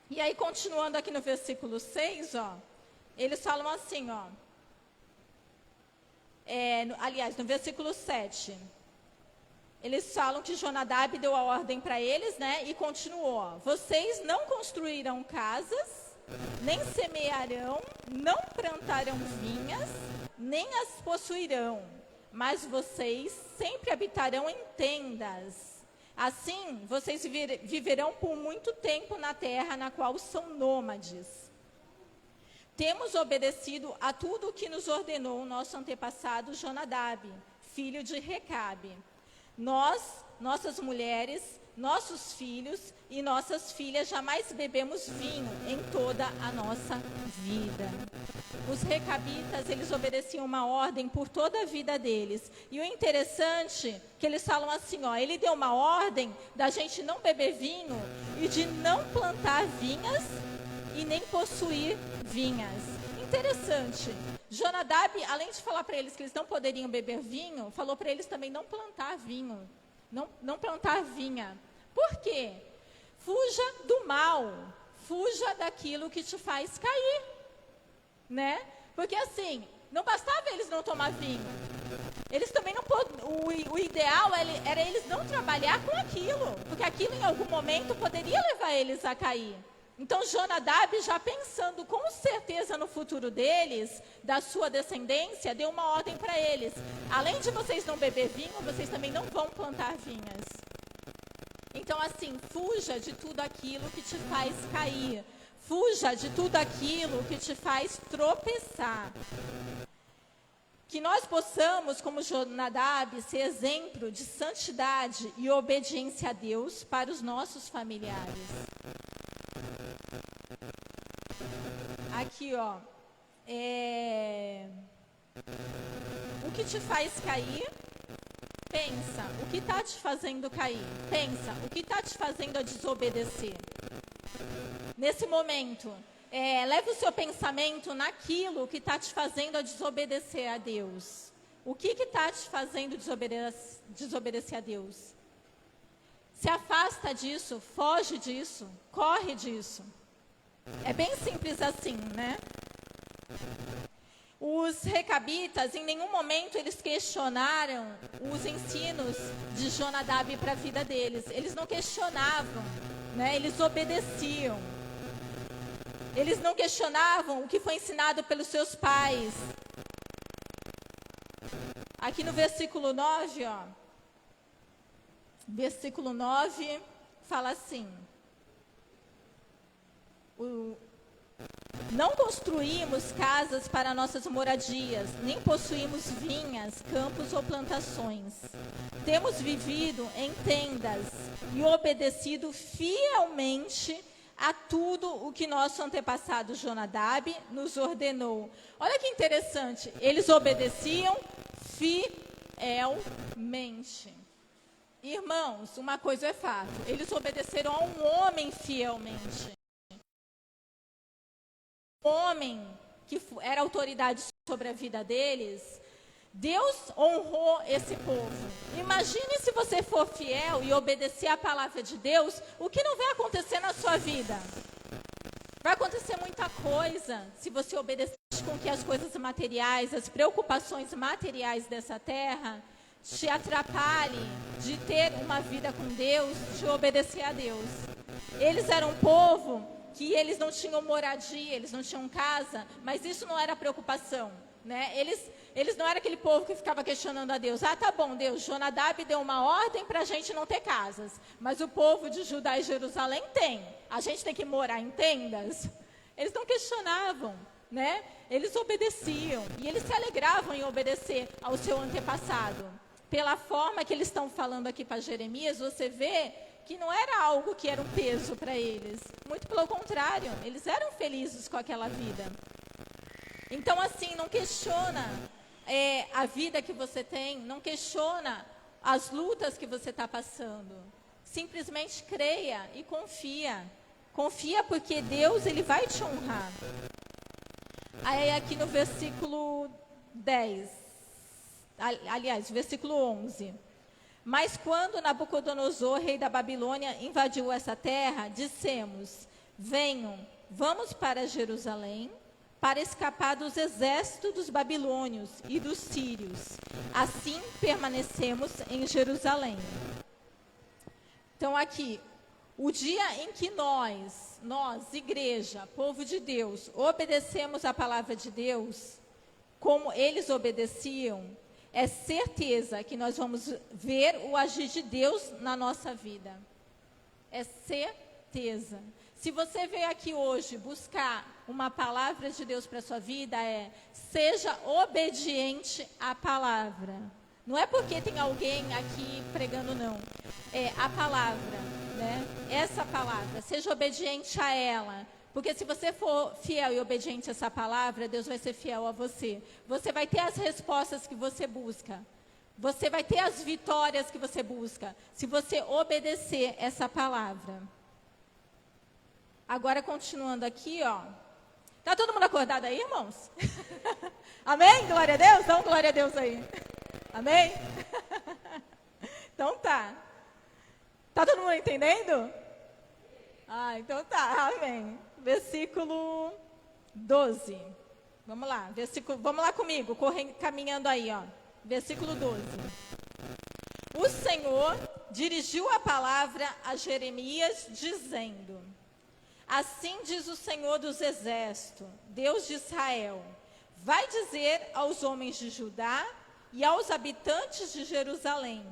E aí, continuando aqui no versículo 6, ó, eles falam assim, ó. Aliás, no versículo 7, eles falam que Jonadab deu a ordem para eles, né? E continuou, ó, vocês não construirão casas, nem semearão, não plantarão vinhas, nem as possuirão, mas vocês sempre habitarão em tendas. Assim, vocês viverão por muito tempo na terra na qual são nômades. Temos obedecido a tudo o que nos ordenou o nosso antepassado Jonadab, filho de Recabe. Nós, nossas mulheres, nossos filhos e nossas filhas jamais bebemos vinho em toda a nossa vida. Os recabitas, eles obedeciam uma ordem por toda a vida deles. E o interessante é que eles falam assim, ó, ele deu uma ordem da gente não beber vinho e de não plantar vinhas e nem possuir vinhas. Interessante. Jonadab, além de falar para eles que eles não poderiam beber vinho, falou para eles também não plantar vinho, não plantar vinha. Por quê? Fuja do mal, fuja daquilo que te faz cair, né? Porque assim, não bastava eles não tomar vinho, eles também não o ideal era eles não trabalhar com aquilo, porque aquilo em algum momento poderia levar eles a cair. Então Jonadab, já pensando com certeza no futuro deles, da sua descendência, deu uma ordem para eles. Além de vocês não beber vinho, vocês também não vão plantar vinhas. Então assim, fuja de tudo aquilo que te faz cair. Fuja de tudo aquilo que te faz tropeçar. Que nós possamos, como Jonadab, ser exemplo de santidade e obediência a Deus para os nossos familiares. Aqui, ó, o que te faz cair, pensa, o que está te fazendo cair? Pensa, o que está te fazendo a desobedecer? Nesse momento, leve o seu pensamento naquilo que está te fazendo a desobedecer a Deus. O que está te fazendo desobedecer a Deus? Se afasta disso, foge disso, corre disso. É bem simples assim, né? Os recabitas, em nenhum momento eles questionaram os ensinos de Jonadab para a vida deles. Eles não questionavam, né? Eles obedeciam. Eles não questionavam o que foi ensinado pelos seus pais. Aqui no versículo 9, ó. Versículo 9 fala assim: não construímos casas para nossas moradias, nem possuímos vinhas, campos ou plantações. Temos vivido em tendas e obedecido fielmente a tudo o que nosso antepassado Jonadab nos ordenou. Olha que interessante, eles obedeciam fielmente. Irmãos, uma coisa é fato, eles obedeceram a um homem fielmente. Um homem que era autoridade sobre a vida deles. Deus honrou esse povo. Imagine se você for fiel e obedecer a palavra de Deus, o que não vai acontecer na sua vida? Vai acontecer muita coisa se você obedecer com que as coisas materiais, as preocupações materiais dessa terra te atrapalhe de ter uma vida com Deus, de obedecer a Deus. Eles eram um povo que eles não tinham moradia, eles não tinham casa, mas isso não era preocupação, né? Eles não eram aquele povo que ficava questionando a Deus. Ah, tá bom, Deus, Jonadab deu uma ordem para a gente não ter casas, mas o povo de Judá e Jerusalém tem. A gente tem que morar em tendas. Eles não questionavam, né? Eles obedeciam e eles se alegravam em obedecer ao seu antepassado. Pela forma que eles estão falando aqui para Jeremias, você vê que não era algo que era um peso para eles. Muito pelo contrário, eles eram felizes com aquela vida. Então, assim, não questiona a vida que você tem, não questiona as lutas que você está passando. Simplesmente creia e confia. Confia porque Deus, Ele vai te honrar. Aí aqui no versículo 10, aliás, versículo 11. Mas quando Nabucodonosor, rei da Babilônia, invadiu essa terra, dissemos: venham, vamos para Jerusalém, para escapar dos exércitos dos babilônios e dos sírios. Assim permanecemos em Jerusalém. Então aqui, o dia em que nós, igreja, povo de Deus, obedecemos a palavra de Deus, como eles obedeciam, é certeza que nós vamos ver o agir de Deus na nossa vida. É certeza. Se você veio aqui hoje buscar uma palavra de Deus para a sua vida, seja obediente à palavra. Não é porque tem alguém aqui pregando, não. É a palavra, né? Essa palavra, seja obediente a ela. Porque se você for fiel e obediente a essa palavra, Deus vai ser fiel a você. Você vai ter as respostas que você busca. Você vai ter as vitórias que você busca. Se você obedecer essa palavra. Agora, continuando aqui, ó. Tá todo mundo acordado aí, irmãos? Amém? Glória a Deus? Então, glória a Deus aí. Amém? Então tá. Tá todo mundo entendendo? Então tá. Amém. Versículo 12. Vamos lá. Vamos lá comigo, caminhando aí, ó. Versículo 12. O Senhor dirigiu a palavra a Jeremias, dizendo: assim diz o Senhor dos Exércitos, Deus de Israel: vai dizer aos homens de Judá e aos habitantes de Jerusalém: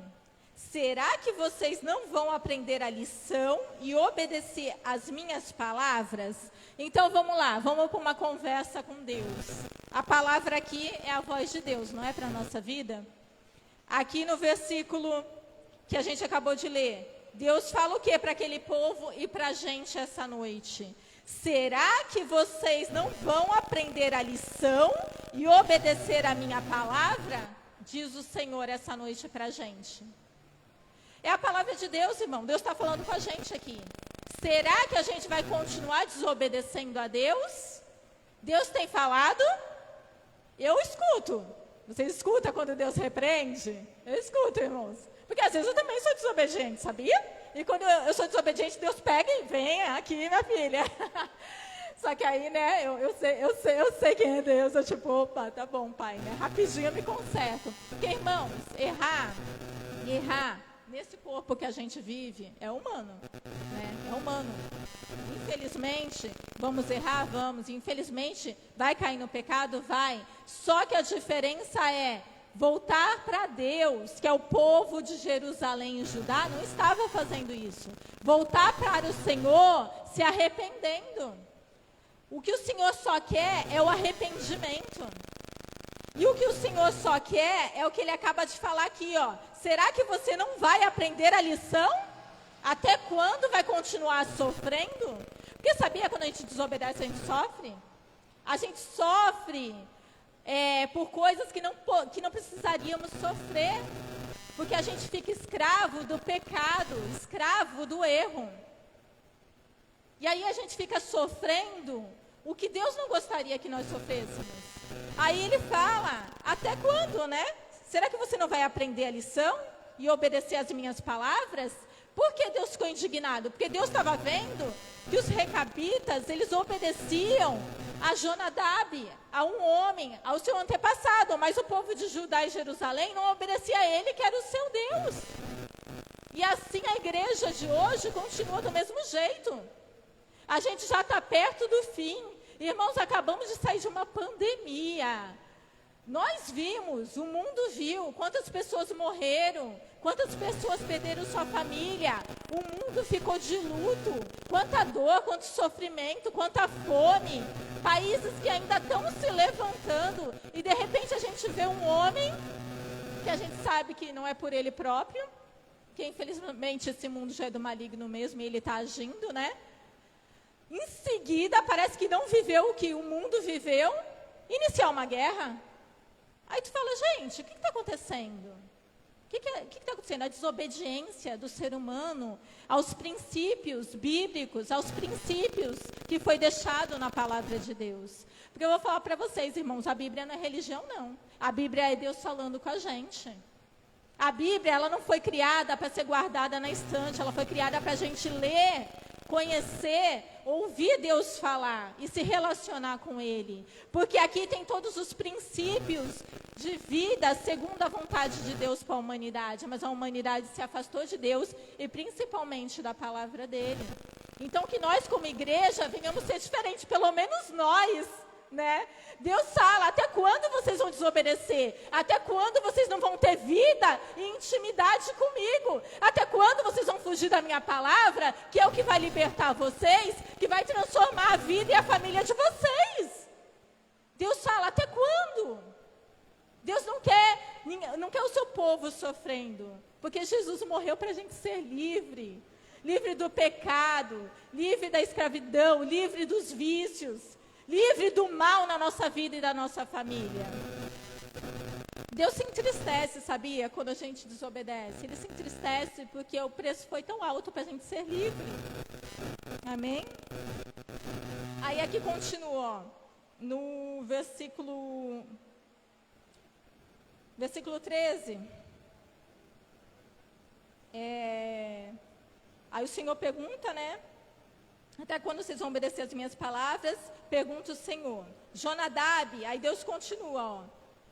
será que vocês não vão aprender a lição e obedecer às minhas palavras? Então vamos lá, vamos para uma conversa com Deus. A palavra aqui é a voz de Deus, não é para a nossa vida? Aqui no versículo que a gente acabou de ler, Deus fala o que para aquele povo e para a gente essa noite? Será que vocês não vão aprender a lição e obedecer a minha palavra? Diz o Senhor essa noite para a gente. É a palavra de Deus, irmão. Deus está falando com a gente aqui. Será que a gente vai continuar desobedecendo a Deus? Deus tem falado? Eu escuto. Vocês escutam quando Deus repreende? Eu escuto, irmãos. Porque às vezes eu também sou desobediente, sabia? E quando eu sou desobediente, Deus pega e vem aqui, minha filha. Só que aí, né, eu sei quem é Deus. Eu tipo, opa, tá bom, pai, né? Rapidinho eu me conserto. Porque, irmãos, errar nesse corpo que a gente vive é humano, né? É humano. Infelizmente, vamos errar? Vamos. Infelizmente, vai cair no pecado? Vai. Só que a diferença é voltar para Deus, que é o povo de Jerusalém e Judá, não estava fazendo isso. Voltar para o Senhor se arrependendo. O que o Senhor só quer é o arrependimento. E o que o Senhor só quer é o que Ele acaba de falar aqui, ó. Será que você não vai aprender a lição? Até quando vai continuar sofrendo? Porque sabia, quando a gente desobedece, a gente sofre? A gente sofre por coisas que não precisaríamos sofrer. Porque a gente fica escravo do pecado, escravo do erro. E aí a gente fica sofrendo o que Deus não gostaria que nós sofrêssemos. Aí Ele fala: até quando, né? Será que você não vai aprender a lição e obedecer às minhas palavras? Por que Deus ficou indignado? Porque Deus estava vendo que os recabitas, eles obedeciam a Jonadab, a um homem, ao seu antepassado. Mas o povo de Judá e Jerusalém não obedecia a ele, que era o seu Deus. E assim a igreja de hoje continua do mesmo jeito. A gente já está perto do fim. Irmãos, acabamos de sair de uma pandemia. Nós vimos, o mundo viu quantas pessoas morreram, quantas pessoas perderam sua família. O mundo ficou de luto. Quanta dor, quanto sofrimento, quanta fome. Países que ainda estão se levantando. E de repente a gente vê um homem, que a gente sabe que não é por ele próprio, que infelizmente esse mundo já é do maligno mesmo e ele está agindo, né? Em seguida, parece que não viveu o que o mundo viveu, iniciar uma guerra. Aí tu fala, gente, o que está acontecendo? O que está acontecendo? A desobediência do ser humano aos princípios bíblicos, aos princípios que foi deixado na palavra de Deus. Porque eu vou falar para vocês, irmãos, a Bíblia não é religião, não. A Bíblia é Deus falando com a gente. A Bíblia, ela não foi criada para ser guardada na estante, ela foi criada para a gente ler, conhecer, ouvir Deus falar e se relacionar com Ele. Porque aqui tem todos os princípios de vida segundo a vontade de Deus para a humanidade. Mas a humanidade se afastou de Deus e principalmente da palavra dEle. Então que nós como igreja venhamos ser diferentes, pelo menos nós, né? Deus fala, até quando vocês vão desobedecer? Até quando vocês não vão ter vida e intimidade comigo? Até quando vocês vão fugir da minha palavra, que é o que vai libertar vocês, que vai transformar a vida e a família de vocês? Deus fala, até quando? Deus não quer o seu povo sofrendo, porque Jesus morreu para a gente ser livre. Livre do pecado, livre da escravidão, livre dos vícios, livre do mal na nossa vida e da nossa família. Deus se entristece, sabia? Quando a gente desobedece. Ele se entristece porque o preço foi tão alto para a gente ser livre. Amém? Aí aqui continua, ó, no versículo 13. Aí o Senhor pergunta, né? Até quando vocês vão obedecer as minhas palavras? Pergunta o Senhor. Jonadab, aí Deus continua, ó,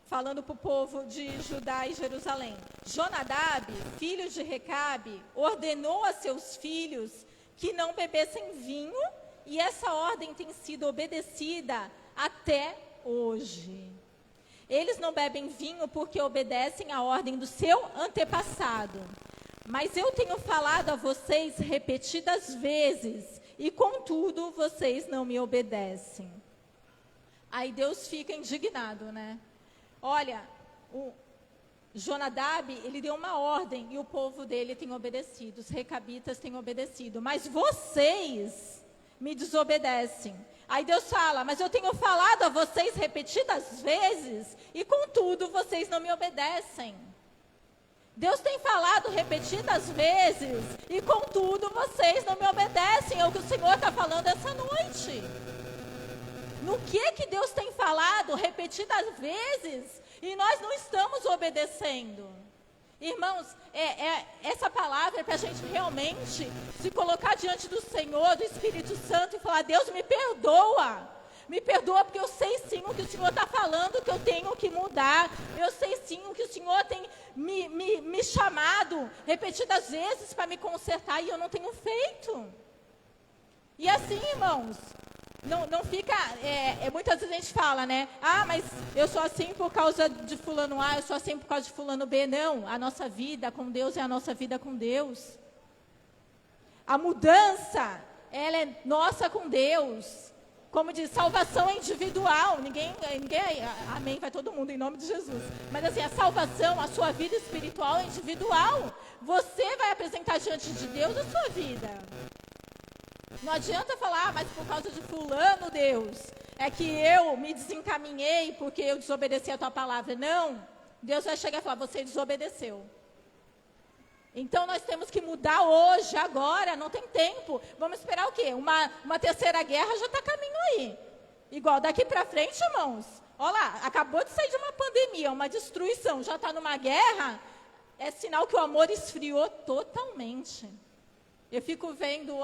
falando para o povo de Judá e Jerusalém. Jonadab, filho de Recabe, ordenou a seus filhos que não bebessem vinho, e essa ordem tem sido obedecida até hoje. Eles não bebem vinho porque obedecem à ordem do seu antepassado. Mas eu tenho falado a vocês repetidas vezes, e contudo vocês não me obedecem. Aí Deus fica indignado, né? Olha, o Jonadab, ele deu uma ordem e o povo dele tem obedecido, os recabitas têm obedecido, mas vocês me desobedecem. Aí Deus fala, mas eu tenho falado a vocês repetidas vezes e contudo vocês não me obedecem. Deus tem falado repetidas vezes e contudo vocês não me obedecem. É o que o Senhor está falando essa noite. No que Deus tem falado repetidas vezes e nós não estamos obedecendo? Irmãos, essa palavra é para a gente realmente se colocar diante do Senhor, do Espírito Santo e falar, Deus me perdoa. Me perdoa porque eu sei sim o que o Senhor está falando, que eu tenho que mudar. Eu sei sim o que o Senhor tem me chamado repetidas vezes para me consertar e eu não tenho feito. E assim, irmãos, não fica... muitas vezes a gente fala, né? Ah, mas eu sou assim por causa de fulano A, eu sou assim por causa de fulano B. Não, a nossa vida com Deus é a nossa vida com Deus. A mudança, ela é nossa com Deus. Como diz, salvação é individual, ninguém, amém, vai todo mundo em nome de Jesus. Mas assim, a salvação, a sua vida espiritual é individual. Você vai apresentar diante de Deus a sua vida. Não adianta falar, mas por causa de fulano, Deus, é que eu me desencaminhei porque eu desobedeci a tua palavra. Não, Deus vai chegar e falar, você desobedeceu. Então nós temos que mudar hoje, agora, não tem tempo. Vamos esperar o quê? Uma terceira guerra já está a caminho aí. Igual daqui para frente, irmãos. Olha lá, acabou de sair de uma pandemia, uma destruição, já está numa guerra. É sinal que o amor esfriou totalmente. Eu fico vendo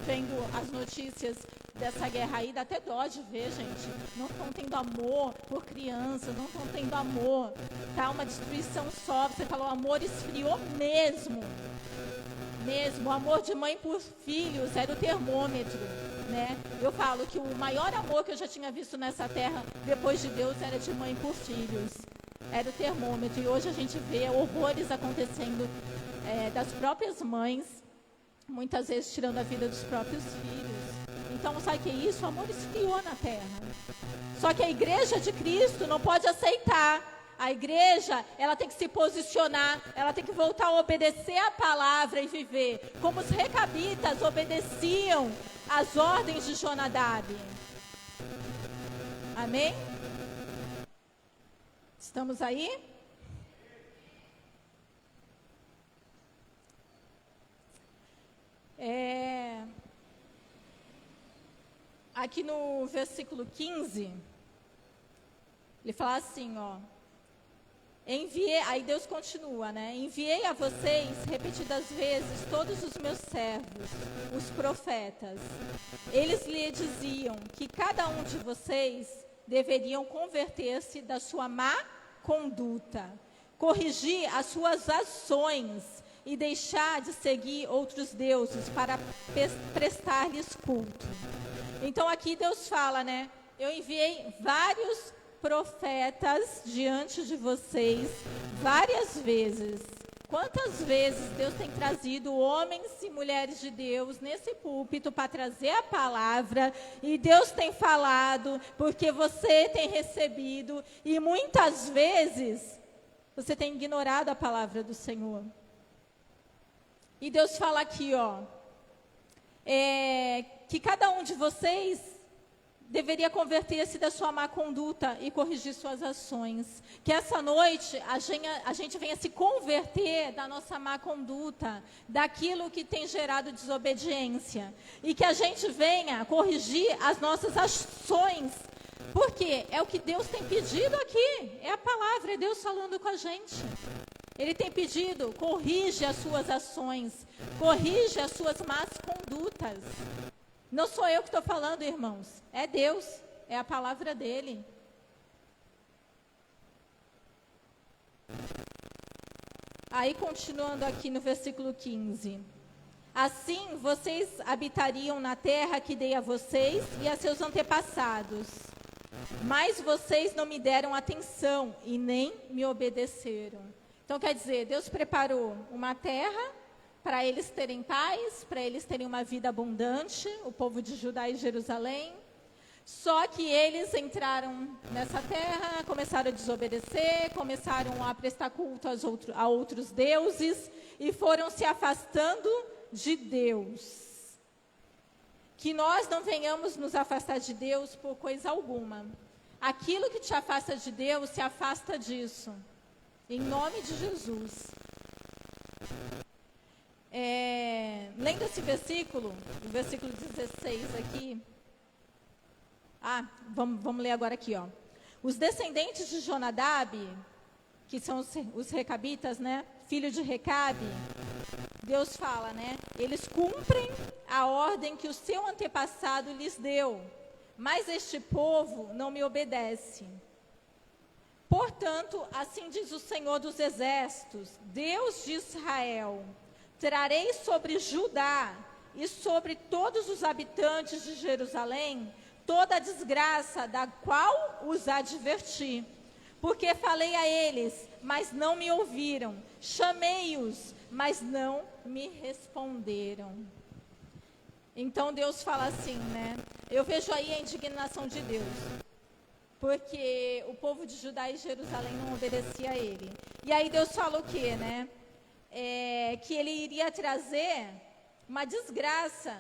vendo as notícias dessa guerra aí, dá até dó de ver, gente. Não estão tendo amor por crianças, não estão tendo amor. Tá uma destruição só. Você falou, o amor esfriou mesmo. Mesmo, o amor de mãe por filhos era o termômetro, né? Eu falo que o maior amor que eu já tinha visto nessa terra, depois de Deus, era de mãe por filhos. Era o termômetro. E hoje a gente vê horrores acontecendo das próprias mães, muitas vezes tirando a vida dos próprios filhos. Então, sabe o que é isso? O amor esfriou na terra. Só que a igreja de Cristo não pode aceitar. A igreja, ela tem que se posicionar, ela tem que voltar a obedecer a palavra e viver. Como os recabitas obedeciam às ordens de Jonadab. Amém? Estamos aí? Aqui no versículo 15, ele fala assim, ó. Aí Deus continua, né? Enviei a vocês repetidas vezes todos os meus servos, os profetas. Eles lhe diziam que cada um de vocês deveriam converter-se da sua má conduta, corrigir as suas ações e deixar de seguir outros deuses para prestar-lhes culto. Então aqui Deus fala, né? Eu enviei vários profetas diante de vocês várias vezes. Quantas vezes Deus tem trazido homens e mulheres de Deus nesse púlpito para trazer a palavra, e Deus tem falado porque você tem recebido, e muitas vezes você tem ignorado a palavra do Senhor. E Deus fala aqui, ó, que cada um de vocês deveria converter-se da sua má conduta e corrigir suas ações. Que essa noite a gente venha se converter da nossa má conduta, daquilo que tem gerado desobediência. E que a gente venha corrigir as nossas ações. Porque é o que Deus tem pedido aqui. É a palavra, é Deus falando com a gente. Ele tem pedido, corrige as suas ações, corrige as suas más condutas. Não sou eu que estou falando, irmãos. É Deus, é a palavra dele. Aí, continuando aqui no versículo 15. Assim, vocês habitariam na terra que dei a vocês e a seus antepassados. Mas vocês não me deram atenção e nem me obedeceram. Então, quer dizer, Deus preparou uma terra para eles terem paz, para eles terem uma vida abundante, o povo de Judá e Jerusalém. Só que eles entraram nessa terra, começaram a desobedecer, começaram a prestar culto a outros deuses e foram se afastando de Deus. Que nós não venhamos nos afastar de Deus por coisa alguma. Aquilo que te afasta de Deus, se afasta disso. Em nome de Jesus. Lendo esse versículo, o versículo 16 aqui. Vamos ler agora aqui, ó. Os descendentes de Jonadab, que são os recabitas, né? Filho de Recabe, Deus fala, né? Eles cumprem a ordem que o seu antepassado lhes deu, mas este povo não me obedece. Portanto, assim diz o Senhor dos Exércitos, Deus de Israel: trarei sobre Judá e sobre todos os habitantes de Jerusalém toda a desgraça da qual os adverti. Porque falei a eles, mas não me ouviram. Chamei-os, mas não me responderam. Então Deus fala assim, né? Eu vejo aí a indignação de Deus. Porque o povo de Judá e Jerusalém não obedecia a ele. E aí Deus falou o quê, né? Que ele iria trazer uma desgraça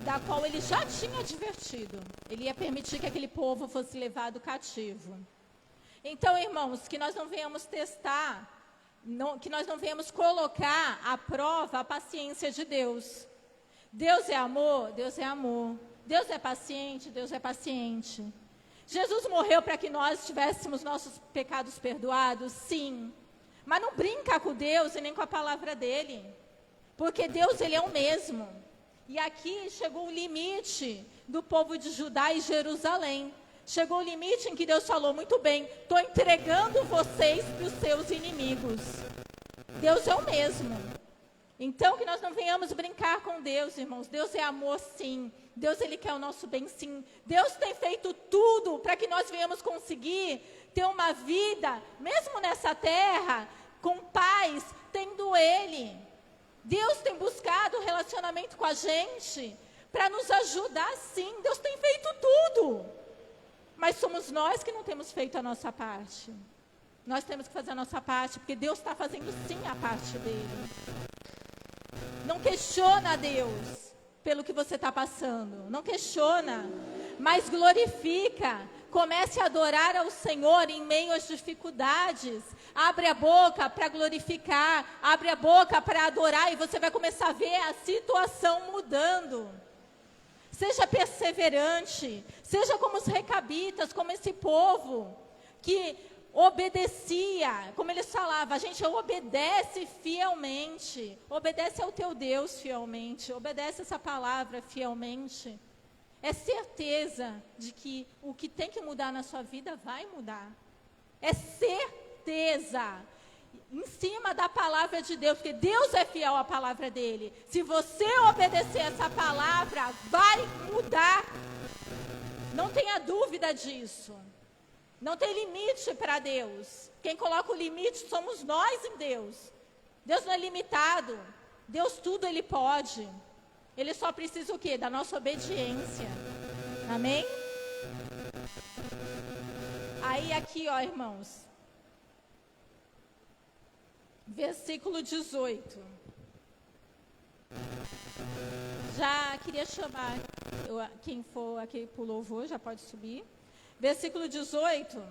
da qual ele já tinha advertido. Ele ia permitir que aquele povo fosse levado cativo. Então, irmãos, que nós não venhamos testar, que nós não venhamos colocar à prova a paciência de Deus. Deus é amor, Deus é amor. Deus é paciente, Deus é paciente. Jesus morreu para que nós tivéssemos nossos pecados perdoados? Sim. Mas não brinca com Deus e nem com a palavra dele. Porque Deus, ele é o mesmo. E aqui chegou o limite do povo de Judá e Jerusalém. Chegou o limite em que Deus falou, muito bem, estou entregando vocês para os seus inimigos. Deus é o mesmo. Então, que nós não venhamos brincar com Deus, irmãos. Deus é amor, sim. Deus, ele quer o nosso bem, sim. Deus tem feito tudo para que nós venhamos conseguir ter uma vida, mesmo nessa terra, com paz, tendo Ele. Deus tem buscado relacionamento com a gente para nos ajudar, sim. Deus tem feito tudo. Mas somos nós que não temos feito a nossa parte. Nós temos que fazer a nossa parte, porque Deus está fazendo sim a parte dele. Não questiona Deus pelo que você está passando. Não questiona, mas glorifica. comece a adorar ao Senhor em meio às dificuldades. Abre a boca para glorificar, abre a boca para adorar e você vai começar a ver a situação mudando. Seja perseverante, seja como os recabitas, como esse povo que obedecia, como eles falavam, a gente obedece fielmente, obedece ao teu Deus fielmente, obedece essa palavra fielmente. É certeza de que o que tem que mudar na sua vida vai mudar. É certeza. Em cima da palavra de Deus, porque Deus é fiel à palavra dele. Se você obedecer essa palavra, vai mudar. Não tenha dúvida disso. Não tem limite para Deus. Quem coloca o limite somos nós em Deus. Deus não é limitado. Deus tudo ele pode. Ele só precisa o quê? Da nossa obediência. Amém? Aí aqui, ó, irmãos. Versículo 18. Já queria chamar quem for aqui pro louvor, já pode subir. Versículo 18.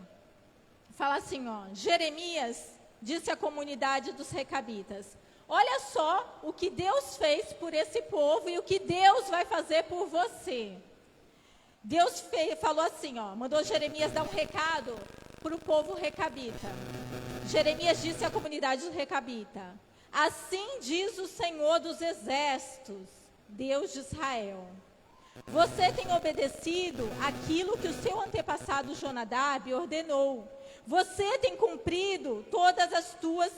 Fala assim, ó. Jeremias disse à comunidade dos recabitas: olha só o que Deus fez por esse povo e o que Deus vai fazer por você. Deus falou assim, ó, mandou Jeremias dar um recado para o povo recabita. Jeremias disse à comunidade recabita: assim diz o Senhor dos exércitos, Deus de Israel. Você tem obedecido aquilo que o seu antepassado Jonadab ordenou. Você tem cumprido todas as tuas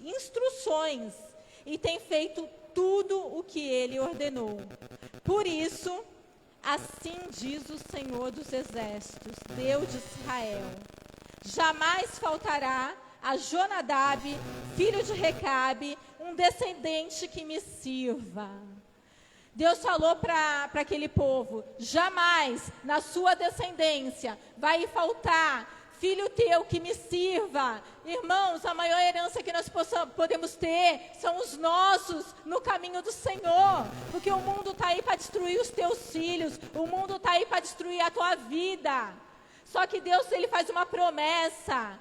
instruções e tem feito tudo o que ele ordenou. Por isso, assim diz o Senhor dos exércitos, Deus de Israel: jamais faltará a Jonadab, filho de Recabe, um descendente que me sirva. Deus falou para aquele povo: jamais na sua descendência vai faltar filho teu que me sirva. Irmãos, a maior herança que nós podemos ter são os nossos no caminho do Senhor. Porque o mundo está aí para destruir os teus filhos. O mundo está aí para destruir a tua vida. Só que Deus, ele faz uma promessa.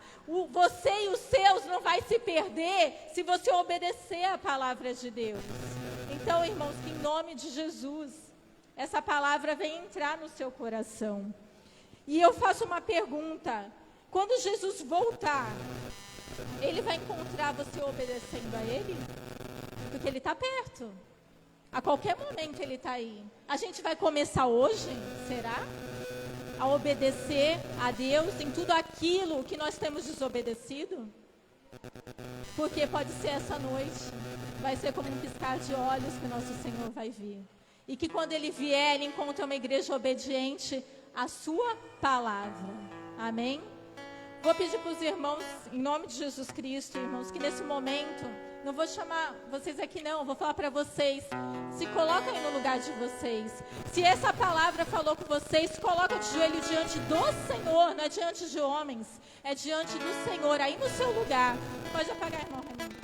Você e os seus não vai se perder se você obedecer a palavra de Deus. Então, irmãos, que em nome de Jesus, essa palavra venha entrar no seu coração. E eu faço uma pergunta: quando Jesus voltar, ele vai encontrar você obedecendo a ele? Porque ele está perto. A qualquer momento ele está aí. A gente vai começar hoje, será? A obedecer a Deus em tudo aquilo que nós temos desobedecido? Porque pode ser essa noite, vai ser como um piscar de olhos que o nosso Senhor vai vir. E que quando ele vier, ele encontre uma igreja obediente à sua palavra. Amém? Vou pedir para os irmãos, em nome de Jesus Cristo, irmãos, que nesse momento, não vou chamar vocês aqui não, vou falar para vocês, se coloquem no lugar de vocês. Se essa palavra falou com vocês, se coloca de joelho diante do Senhor, não é diante de homens, é diante do Senhor, aí no seu lugar. Pode apagar, irmão Raimundo.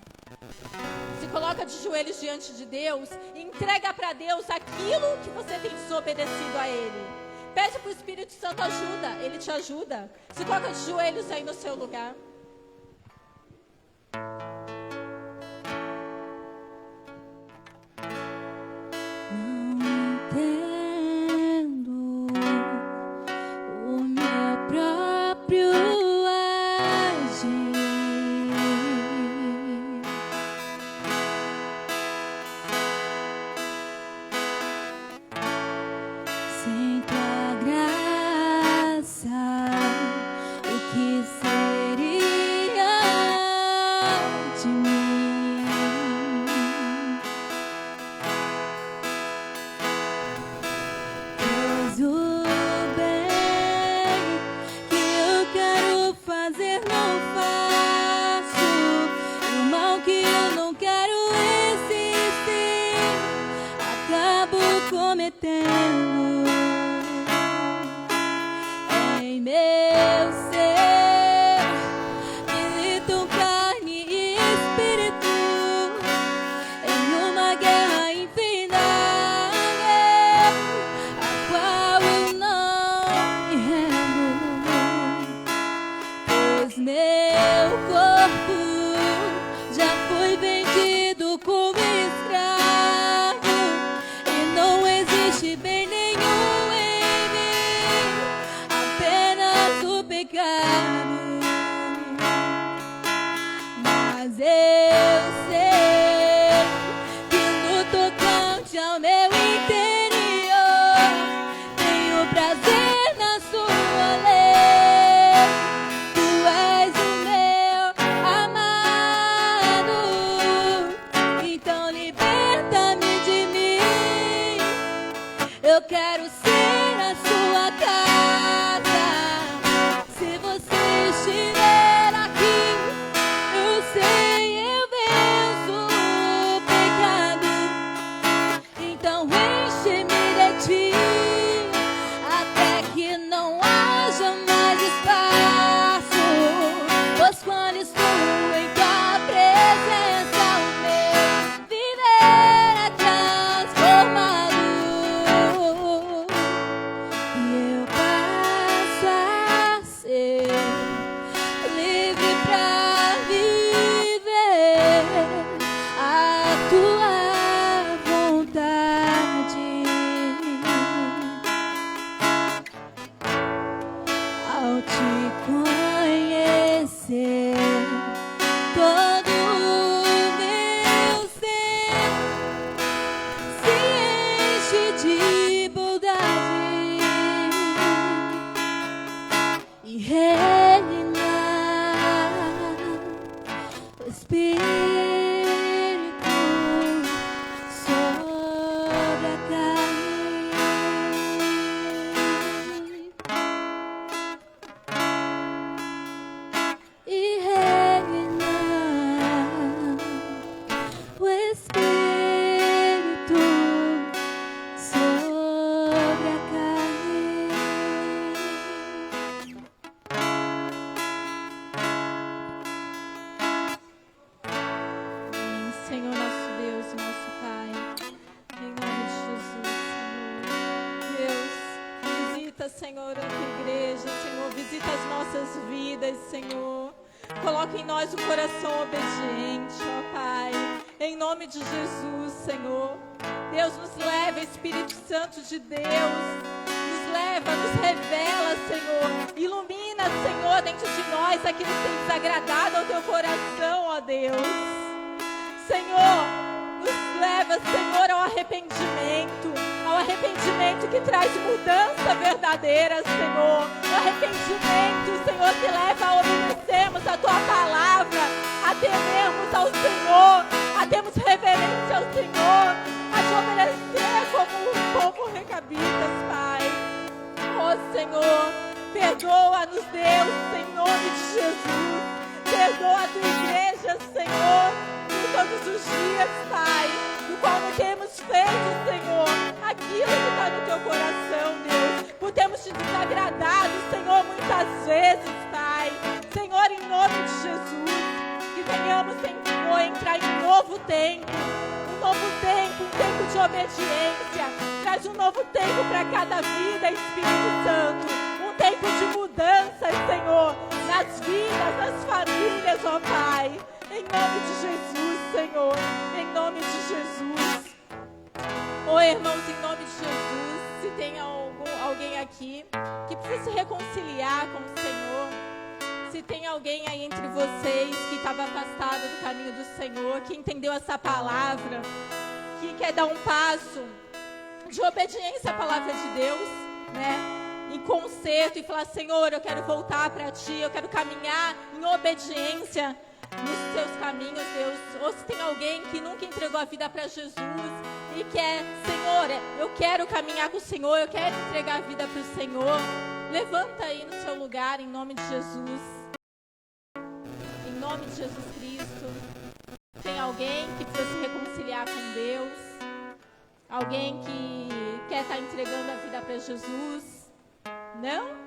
Se coloca de joelhos diante de Deus e entrega para Deus aquilo que você tem desobedecido a Ele. Pede para o Espírito Santo ajuda, ele te ajuda. Se coloca de joelhos aí no seu lugar. Pois meu corpo já foi vendido como escravo e não existe bem nenhum em mim, apenas o pecado. Mas eu sei que no tocante ao meu interior tenho prazer na sua lei. Tu és o meu amado, então liberta-me de mim. Eu quero ser a sua casa. Se você estiver aqui, eu sei, eu venço o pecado. Então enche-me de ti, até que não haja mais espaço. Pois quando estou em tua presença, o meu viver é transformado. E eu passo a ser livre pra viver a tua vontade. Ao te conhecer, todo o meu ser se enche de bondade e reinar o Espírito sobre a carne. E reinar o Espírito sobre a carne. Amém. Senhor nosso Deus e nosso Pai, em nome de Jesus, Senhor. Deus, visita, Senhor, a tua igreja, Senhor, visita as nossas vidas, Senhor. Coloca em nós o coração obediente, ó Pai, em nome de Jesus, Senhor. Deus, nos leva, Espírito Santo de Deus, nos leva, nos revela, Senhor. Ilumina, Senhor, dentro de nós aquilo que tem desagradado ao teu coração, ó Deus. Senhor, nos leva, Senhor, ao arrependimento que traz mudança verdadeira, Senhor. O arrependimento, Senhor, que leva a obedecermos a tua palavra, a temermos ao Senhor, a termos reverência ao Senhor, a te obedecer como um povo recabitas, Pai. Ó Senhor, perdoa-nos, Deus, em nome de Jesus. Perdoa a tua igreja, Senhor, por todos os dias, Pai, do qual não temos feito, Senhor, aquilo que está no teu coração, Deus, por termos te desagradado, Senhor, muitas vezes, Pai. Senhor, em nome de Jesus, que venhamos, Senhor, entrar em um novo tempo, um tempo de obediência. Traz um novo tempo para cada vida, Espírito Santo, um tempo de mudança, Senhor, nas vidas, nas famílias, ó Pai, em nome de Jesus, Senhor, em nome de Jesus. Ô irmãos, em nome de Jesus, se tem alguém aqui que precisa se reconciliar com o Senhor, se tem alguém aí entre vocês que estava afastado do caminho do Senhor, que entendeu essa palavra, que quer dar um passo de obediência à palavra de Deus, né? Em conserto e falar: Senhor, eu quero voltar para ti, eu quero caminhar em obediência nos teus caminhos, Deus. Ou se tem alguém que nunca entregou a vida para Jesus e quer: Senhor, eu quero caminhar com o Senhor, eu quero entregar a vida para o Senhor. Levanta aí no seu lugar, em nome de Jesus. Em nome de Jesus Cristo. Tem alguém que precisa se reconciliar com Deus? Alguém que quer estar entregando a vida para Jesus? Não?